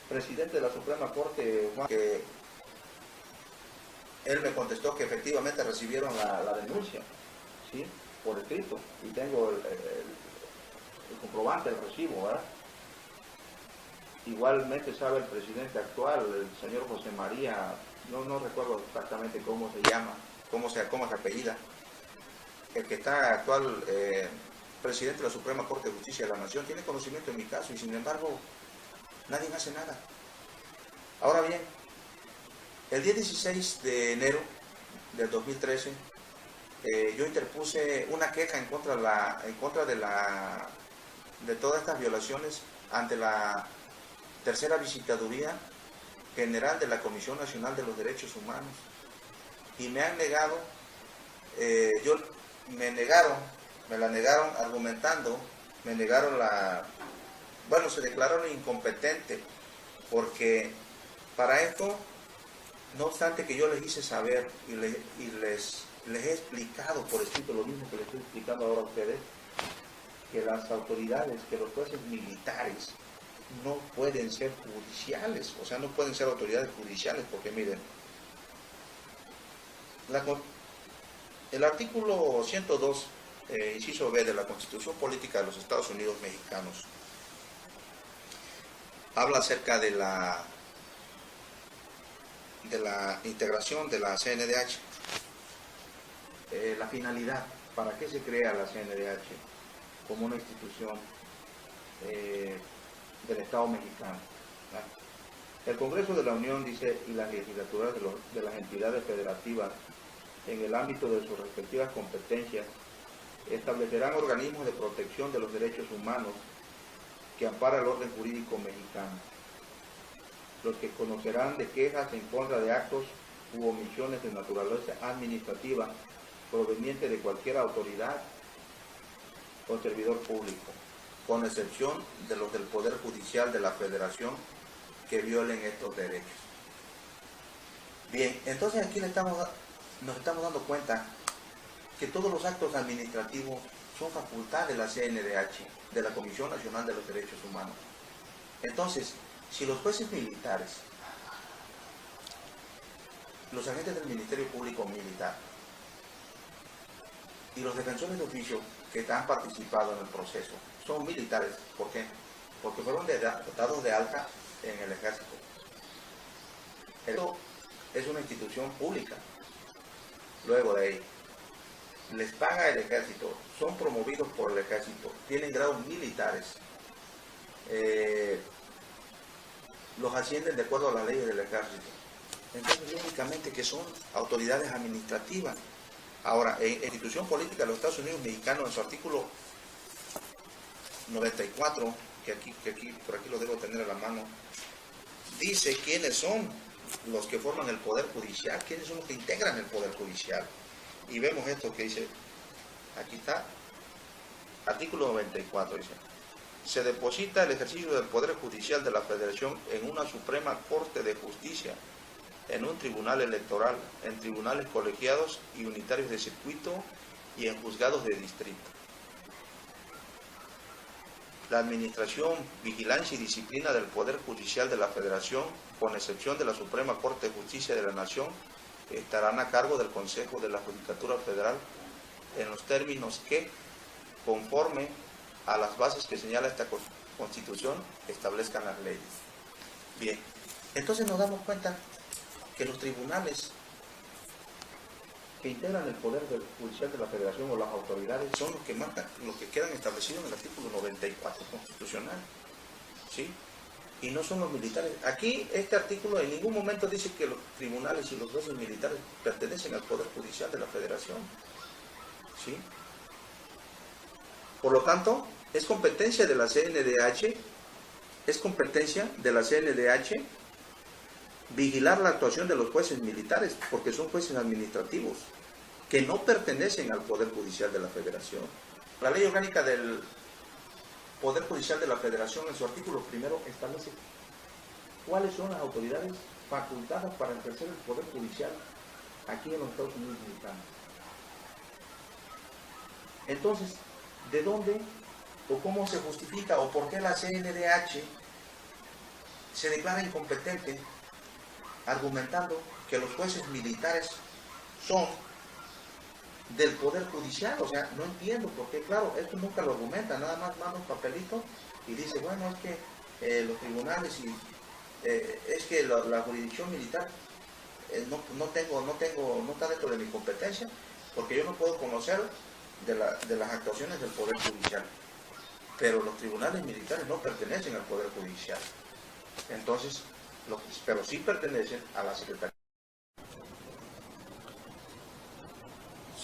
presidente de la Suprema Corte, Juan, que él me contestó que efectivamente recibieron la denuncia, ¿sí?, por escrito, y tengo el comprobante, el recibo, ¿verdad? Igualmente sabe el presidente actual, el señor José María, no recuerdo exactamente cómo se llama, cómo se apellida, el que está actual presidente de la Suprema Corte de Justicia de la Nación, tiene conocimiento de mi caso y sin embargo nadie hace nada. Ahora bien, el día 16 de enero del 2013 yo interpuse una queja en contra de todas estas violaciones ante la tercera visitaduría general de la Comisión Nacional de los Derechos Humanos, y me han negado, me la negaron argumentando, se declararon incompetente, porque para esto, no obstante que yo les hice saber y les he explicado por escrito lo mismo que les estoy explicando ahora a ustedes, que las autoridades, que los jueces militares no pueden ser judiciales, o sea, no pueden ser autoridades judiciales, porque miren, el artículo 102, inciso B de la Constitución Política de los Estados Unidos Mexicanos, habla acerca de la integración de la CNDH. La finalidad, ¿para qué se crea la CNDH? Como una institución del Estado mexicano, ¿verdad? El Congreso de la Unión, dice, y las legislaturas de las entidades federativas, en el ámbito de sus respectivas competencias, establecerán organismos de protección de los derechos humanos que ampara el orden jurídico mexicano, los que conocerán de quejas en contra de actos u omisiones de naturaleza administrativa proveniente de cualquier autoridad o servidor público, con excepción de los del Poder Judicial de la Federación que violen estos derechos. Bien, entonces aquí nos estamos dando cuenta que todos los actos administrativos son facultad de la CNDH, de la Comisión Nacional de los Derechos Humanos. Entonces, si los jueces militares, los agentes del Ministerio Público Militar y los defensores de oficio que han participado en el proceso son militares, ¿por qué? Porque fueron dados de alta en el ejército. Esto es una institución pública. Luego de ahí, les paga el ejército, son promovidos por el ejército, tienen grados militares, los ascienden de acuerdo a las leyes del ejército. Entonces, lógicamente que son autoridades administrativas. Ahora, en institución política de los Estados Unidos mexicanos, en su artículo 94, por aquí lo debo tener a la mano, dice quiénes son los que forman el Poder Judicial, quiénes son los que integran el Poder Judicial. Y vemos esto que dice, aquí está, artículo 94, dice: se deposita el ejercicio del Poder Judicial de la Federación en una Suprema Corte de Justicia, en un tribunal electoral, en tribunales colegiados y unitarios de circuito y en juzgados de distrito. La administración, vigilancia y disciplina del Poder Judicial de la Federación, con excepción de la Suprema Corte de Justicia de la Nación, estarán a cargo del Consejo de la Judicatura Federal en los términos que, conforme a las bases que señala esta Constitución, establezcan las leyes. Bien, entonces nos damos cuenta que los tribunales que integran el Poder Judicial de la Federación o las autoridades son los que marcan, los que quedan establecidos en el artículo 94 constitucional, ¿sí? Y no son los militares. Aquí este artículo en ningún momento dice que los tribunales y los jueces militares pertenecen al Poder Judicial de la Federación, ¿sí? Por lo tanto, es competencia de la CNDH, vigilar la actuación de los jueces militares, porque son jueces administrativos, que no pertenecen al Poder Judicial de la Federación. La Ley Orgánica del Poder Judicial de la Federación, en su artículo primero, establece cuáles son las autoridades facultadas para ejercer el Poder Judicial aquí en los Estados Unidos mexicanos. Entonces, ¿de dónde o cómo se justifica o por qué la CNDH se declara incompetente, argumentando que los jueces militares son del Poder Judicial? O sea, no entiendo, porque claro, esto nunca lo argumenta, nada más manda un papelito y dice, bueno, es que los tribunales y es que la jurisdicción militar no está dentro de mi competencia, porque yo no puedo conocer de las actuaciones del Poder Judicial. Pero los tribunales militares no pertenecen al Poder Judicial. Entonces, pero sí pertenecen a la Secretaría.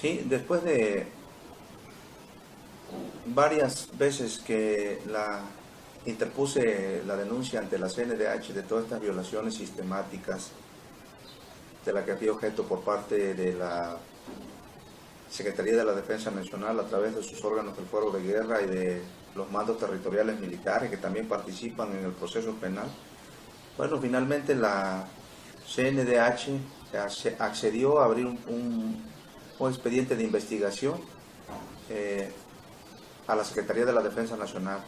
Sí, después de varias veces que interpuse la denuncia ante la CNDH de todas estas violaciones sistemáticas de la que fui objeto por parte de la Secretaría de la Defensa Nacional a través de sus órganos del Fuero de Guerra y de los mandos territoriales militares que también participan en el proceso penal. Bueno, finalmente la CNDH accedió a abrir un expediente de investigación a la Secretaría de la Defensa Nacional.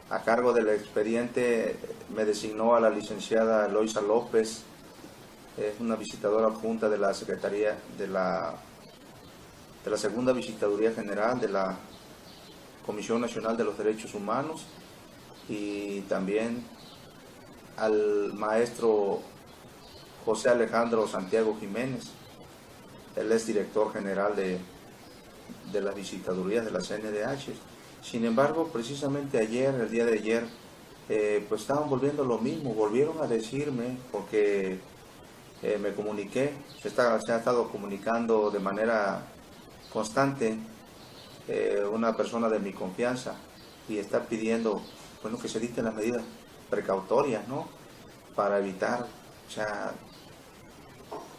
A cargo del expediente me designó a la licenciada Eloisa López, es una visitadora adjunta de la Secretaría de la Segunda Visitaduría General de la Comisión Nacional de los Derechos Humanos, y también al maestro José Alejandro Santiago Jiménez. Él es director general de las visitadurías de la CNDH. Sin embargo, precisamente el día de ayer, pues estaban volviendo lo mismo, volvieron a decirme, porque me comuniqué, se ha estado comunicando de manera constante una persona de mi confianza y está pidiendo, bueno, que se dicten las medidas precautorias, ¿no?, para evitar, o sea,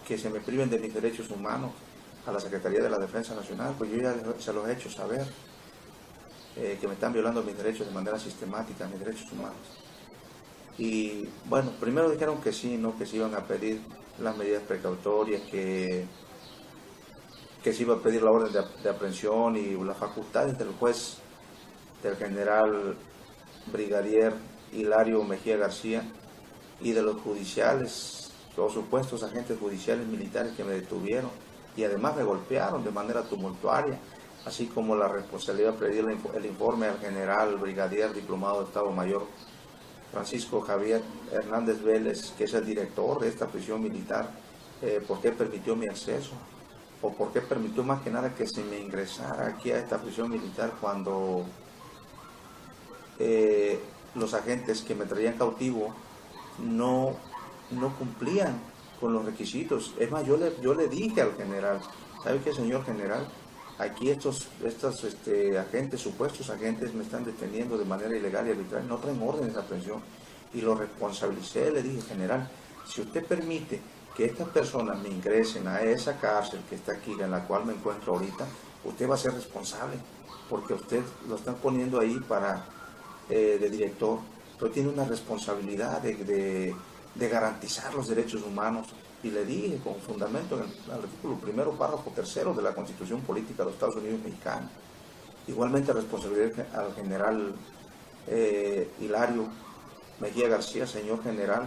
que se me priven de mis derechos humanos a la Secretaría de la Defensa Nacional. Pues yo ya se los he hecho saber, que me están violando mis derechos de manera sistemática, mis derechos humanos. Y bueno, primero dijeron que sí, ¿no? Que se iban a pedir las medidas precautorias, que se iba a pedir la orden de aprehensión y las facultades del juez, del general brigadier Hilario Mejía García, y de los judiciales, los supuestos agentes judiciales militares que me detuvieron y además me golpearon de manera tumultuaria, así como la responsabilidad de pedir el informe al general brigadier diplomado de Estado Mayor Francisco Javier Hernández Vélez, que es el director de esta prisión militar, por qué permitió mi acceso, o por qué permitió más que nada que se me ingresara aquí a esta prisión militar cuando los agentes que me traían cautivo no cumplían con los requisitos. Es más, yo le dije al general, ¿sabe qué, señor general? Aquí estos agentes, supuestos agentes, me están deteniendo de manera ilegal y arbitraria, no traen órdenes de aprehensión. Y lo responsabilicé, le dije, general, si usted permite que estas personas me ingresen a esa cárcel que está aquí, en la cual me encuentro ahorita, usted va a ser responsable, porque usted lo están poniendo ahí para de director, pero tiene una responsabilidad de garantizar los derechos humanos. Y le dije con fundamento en el artículo 1, párrafo 3 de la Constitución Política de los Estados Unidos Mexicanos. Igualmente responsabilidad al general Hilario Mejía García, señor general,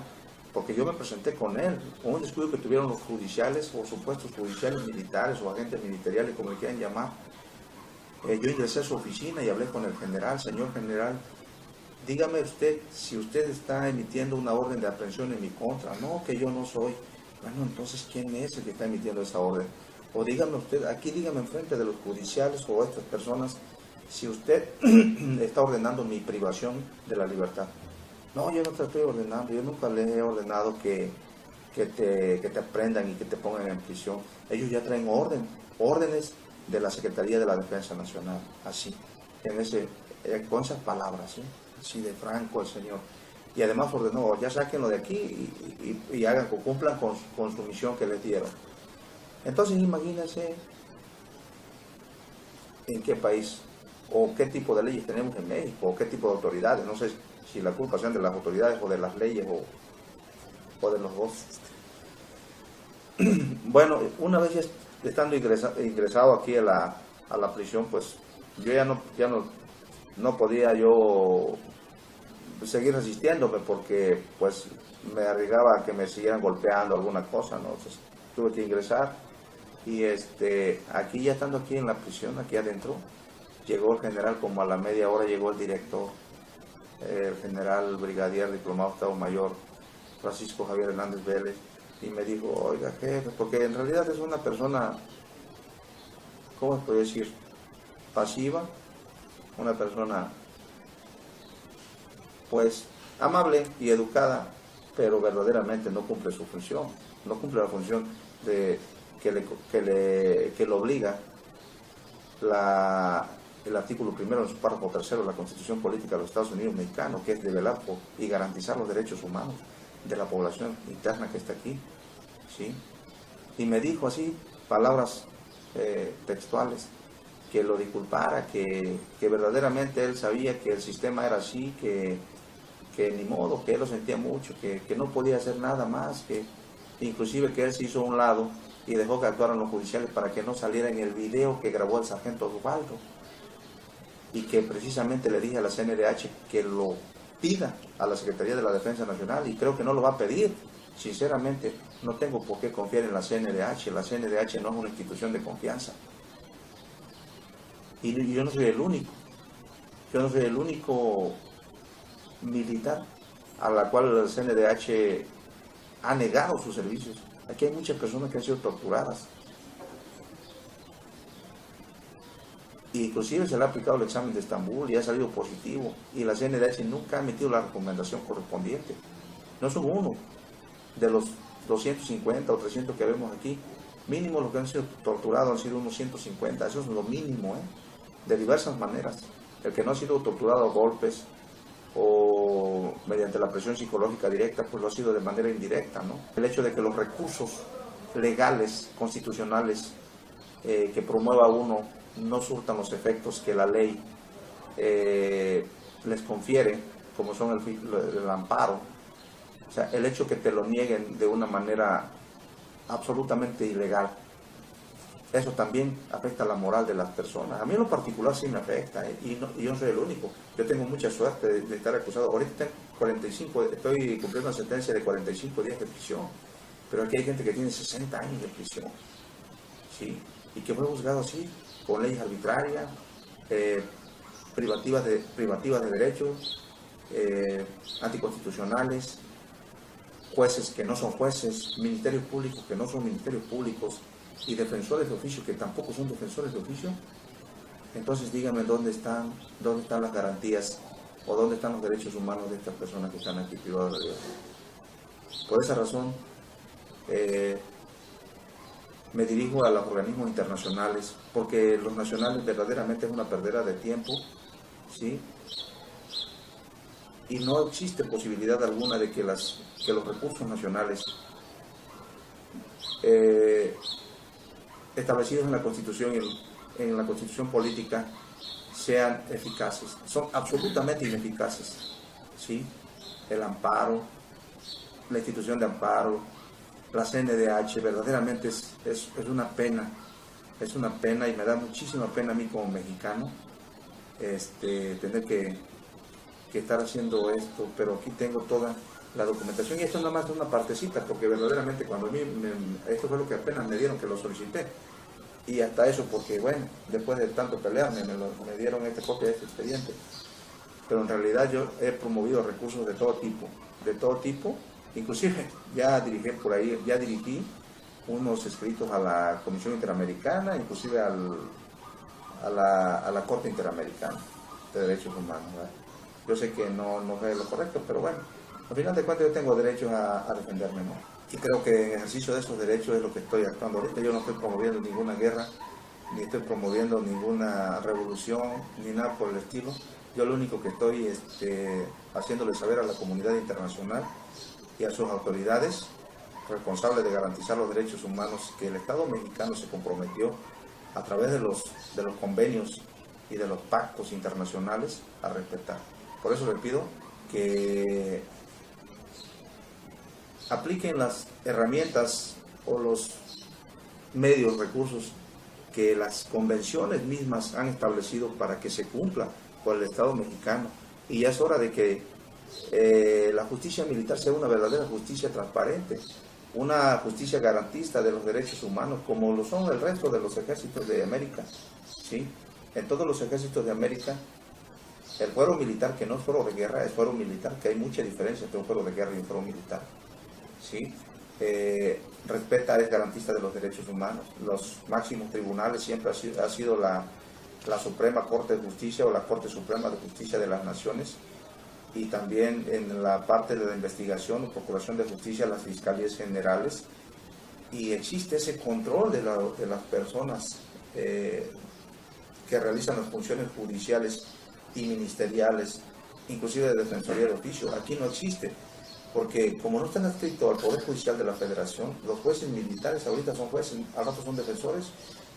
porque yo me presenté con él, con un descuido que tuvieron los judiciales o supuestos judiciales militares o agentes ministeriales, como le quieran llamar. Yo ingresé a su oficina y hablé con el general, señor general, dígame usted si usted está emitiendo una orden de aprehensión en mi contra. No, que yo no soy. Bueno, entonces, ¿quién es el que está emitiendo esa orden? O dígame usted, aquí dígame enfrente de los judiciales o estas personas, si usted está ordenando mi privación de la libertad. No, yo no te estoy ordenando, yo nunca le he ordenado que te aprendan y que te pongan en prisión. Ellos ya traen órdenes de la Secretaría de la Defensa Nacional, así, con esas palabras, ¿sí? Así de franco el señor. Y además ordenó, ya sáquenlo de aquí y cumplan con su misión que les dieron. Entonces imagínense en qué país o qué tipo de leyes tenemos en México, o qué tipo de autoridades. No sé si la culpa sean de las autoridades o de las leyes o de los dos. Bueno, una vez ya estando ingresado aquí a la prisión, pues yo ya no podía yo seguir resistiéndome, porque pues me arriesgaba a que me siguieran golpeando alguna cosa, ¿no? Entonces tuve que ingresar y aquí ya estando aquí en la prisión, aquí adentro, llegó el general, como a la media hora llegó el director, el general brigadier diplomado Estado Mayor Francisco Javier Hernández Vélez, y me dijo, oiga jefe, porque en realidad es una persona, ¿cómo se puede decir? Pasiva, una persona pues amable y educada, pero verdaderamente no cumple su función, no cumple la función que le obliga el artículo 1 en su párrafo 3 de la Constitución Política de los Estados Unidos Mexicanos, que es de velar por y garantizar los derechos humanos de la población interna que está aquí, ¿sí? Y me dijo así, palabras textuales, que lo disculpara, que verdaderamente él sabía que el sistema era así, que ni modo, que él lo sentía mucho, que no podía hacer nada más, que inclusive que él se hizo a un lado y dejó que actuaran los judiciales para que no saliera en el video que grabó el sargento Osvaldo, y que precisamente le dije a la CNDH que lo pida a la Secretaría de la Defensa Nacional, y creo que no lo va a pedir. Sinceramente, no tengo por qué confiar en la CNDH. La CNDH no es una institución de confianza. Y yo no soy el único. Yo no soy el único militar a la cual la CNDH ha negado sus servicios. Aquí hay muchas personas que han sido torturadas. Inclusive se le ha aplicado el examen de Estambul y ha salido positivo. Y la CNDH nunca ha emitido la recomendación correspondiente. No son uno de los 250 o 300 que vemos aquí. Mínimo los que han sido torturados han sido unos 150. Eso es lo mínimo, de diversas maneras. El que no ha sido torturado a golpes o mediante la presión psicológica directa, pues lo ha sido de manera indirecta, ¿no? El hecho de que los recursos legales, constitucionales, que promueva uno, no surtan los efectos que la ley les confiere, como son el amparo. O sea, el hecho que te lo nieguen de una manera absolutamente ilegal, eso también afecta la moral de las personas. A mí en lo particular sí me afecta, y yo no soy el único. Yo tengo mucha suerte de estar acusado. Ahorita estoy cumpliendo una sentencia de 45 días de prisión, pero aquí hay gente que tiene 60 años de prisión, ¿sí? Y que fue juzgado así, con leyes arbitrarias, privativas de derechos, anticonstitucionales, jueces que no son jueces, ministerios públicos que no son ministerios públicos, y defensores de oficio que tampoco son defensores de oficio. Entonces díganme dónde están las garantías o dónde están los derechos humanos de estas personas que están aquí privadas de libertad. Por esa razón me dirijo a los organismos internacionales, porque los nacionales verdaderamente es una perdera de tiempo, ¿sí? Y no existe posibilidad alguna de que los recursos nacionales establecidos en la Constitución y en la Constitución política sean eficaces. Son absolutamente ineficaces, ¿sí? El amparo, la institución de amparo, la CNDH, verdaderamente es una pena. Es una pena, y me da muchísima pena a mí como mexicano tener que estar haciendo esto, pero aquí tengo toda la documentación, y esto nada más es una partecita, porque verdaderamente cuando a mí esto fue lo que apenas me dieron, que lo solicité, y hasta eso porque, bueno, después de tanto pelearme me dieron esta copia de este expediente, pero en realidad yo he promovido recursos de todo tipo, inclusive ya dirigí unos escritos a la Comisión Interamericana, inclusive a la Corte Interamericana de Derechos Humanos, ¿verdad? Yo sé que no es lo correcto, pero bueno, al final de cuentas yo tengo derecho a defenderme, ¿no? Y creo que en ejercicio de esos derechos es lo que estoy actuando ahorita. Yo no estoy promoviendo ninguna guerra, ni estoy promoviendo ninguna revolución, ni nada por el estilo. Yo lo único que estoy haciéndole saber a la comunidad internacional y a sus autoridades responsables de garantizar los derechos humanos que el Estado mexicano se comprometió a través de los convenios y de los pactos internacionales a respetar. Por eso les pido que apliquen las herramientas o los medios, recursos que las convenciones mismas han establecido para que se cumpla con el Estado mexicano. Y ya es hora de que la justicia militar sea una verdadera justicia transparente, una justicia garantista de los derechos humanos, como lo son el resto de los ejércitos de América, ¿sí? En todos los ejércitos de América, el fuero militar, que no es fuero de guerra, es fuero militar, que hay mucha diferencia entre un fuero de guerra y un fuero militar, ¿sí? Respeta, es garantista de los derechos humanos. Los máximos tribunales siempre ha sido la Suprema Corte de Justicia o la Corte Suprema de Justicia de las Naciones, y también en la parte de la investigación o procuración de justicia, las fiscalías generales, y existe ese control de las personas que realizan las funciones judiciales y ministeriales, inclusive de defensoría de oficio. Aquí no existe, porque como no están adscritos al Poder Judicial de la Federación, los jueces militares ahorita son jueces, al rato son defensores,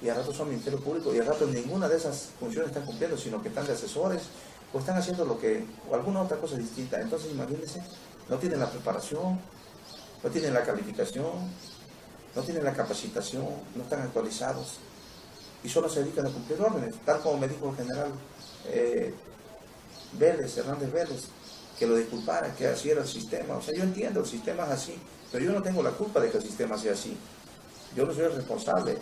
y al rato son ministerios públicos, y al rato ninguna de esas funciones están cumpliendo, sino que están de asesores, o están haciendo o alguna otra cosa distinta. Entonces imagínense, no tienen la preparación, no tienen la calificación, no tienen la capacitación, no están actualizados, y solo se dedican a cumplir órdenes, tal como me dijo el general Hernández Vélez, que lo disculpara, que así era el sistema. O sea, yo entiendo, el sistema es así, pero yo no tengo la culpa de que el sistema sea así. Yo no soy el responsable.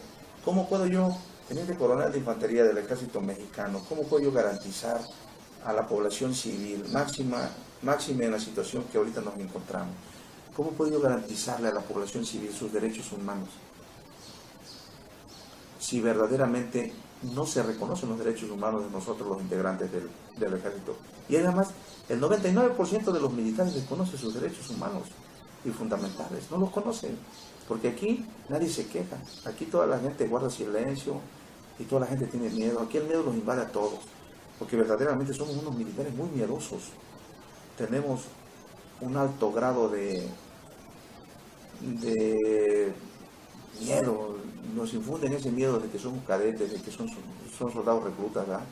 ¿Cómo puedo yo, teniente coronel de infantería del ejército mexicano, cómo puedo yo garantizar a la población civil, máxima en la situación que ahorita nos encontramos, cómo puedo yo garantizarle a la población civil sus derechos humanos si verdaderamente no se reconocen los derechos humanos de nosotros, los integrantes del ejército? Y además, el 99% de los militares desconoce sus derechos humanos y fundamentales, no los conocen, porque aquí nadie se queja, aquí toda la gente guarda silencio y toda la gente tiene miedo. Aquí el miedo los invade a todos, porque verdaderamente somos unos militares muy miedosos, tenemos un alto grado de miedo, nos infunden ese miedo de que somos cadetes, de que son soldados reclutas, ¿verdad?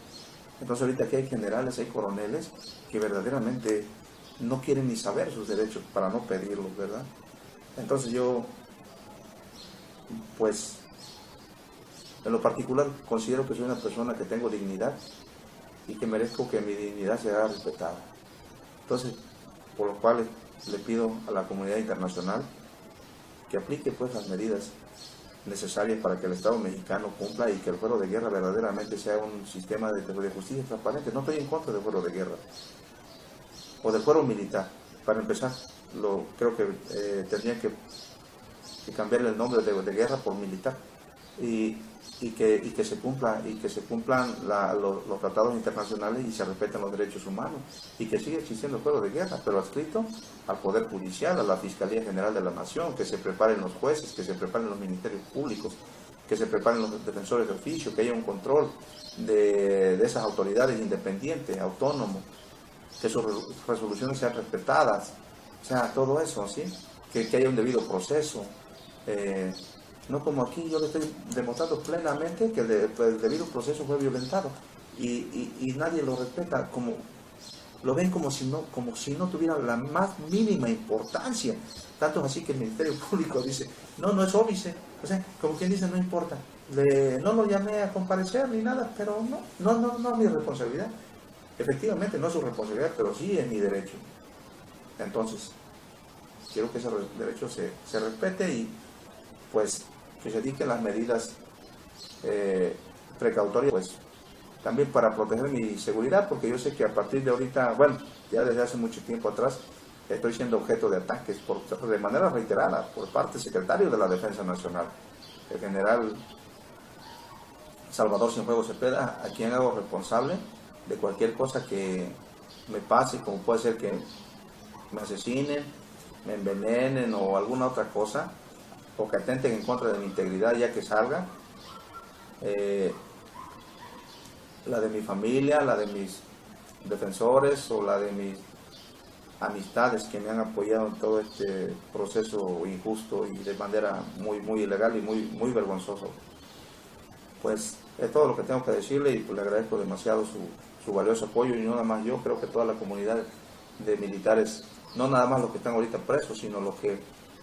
Entonces ahorita aquí hay generales, hay coroneles que verdaderamente no quieren ni saber sus derechos para no pedirlos, ¿verdad? Entonces yo, pues, en lo particular considero que soy una persona que tengo dignidad y que merezco que mi dignidad sea respetada. Entonces, por lo cual le pido a la comunidad internacional que aplique pues las medidas necesarias para que el Estado mexicano cumpla y que el fuero de guerra verdaderamente sea un sistema de justicia transparente. No estoy en contra del fuero de guerra o del fuero militar. Para empezar, creo que tendría que cambiarle el nombre de guerra por militar y que se cumplan los tratados internacionales y se respeten los derechos humanos y que siga existiendo el fuero de guerra, pero adscrito al Poder Judicial, a la Fiscalía General de la Nación, que se preparen los jueces, que se preparen los ministerios públicos, que se preparen los defensores de oficio, que haya un control de esas autoridades independientes, autónomos, que sus resoluciones sean respetadas, o sea, todo eso, ¿sí? Que haya un debido proceso. No como aquí, yo le estoy demostrando plenamente que el debido proceso fue violentado y nadie lo respeta, lo ven como si no tuviera la más mínima importancia. Tanto es así que el Ministerio Público dice, no es óbice, o sea, como quien dice, no importa, no lo llamé a comparecer ni nada, pero no es mi responsabilidad. Efectivamente no es su responsabilidad, pero sí es mi derecho. Entonces, quiero que ese derecho se respete y pues que se dicten las medidas precautorias, pues también para proteger mi seguridad, porque yo sé que a partir de ahorita, bueno, ya desde hace mucho tiempo atrás, estoy siendo objeto de ataques de manera reiterada por parte del secretario de la Defensa Nacional, el general Salvador Cienfuegos Cepeda, a quien hago responsable de cualquier cosa que me pase, como puede ser que me asesinen, me envenenen o alguna otra cosa, o que atenten en contra de mi integridad ya que salga, la de mi familia, la de mis defensores o la de mis amistades que me han apoyado en todo este proceso injusto y de manera muy ilegal y muy vergonzoso. Pues es todo lo que tengo que decirle y pues le agradezco demasiado su valioso apoyo y no nada más yo, creo que toda la comunidad de militares, no nada más los que están ahorita presos, sino los que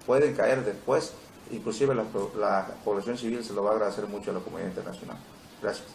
pueden caer después. Inclusive la población civil se lo va a agradecer mucho a la comunidad internacional. Gracias.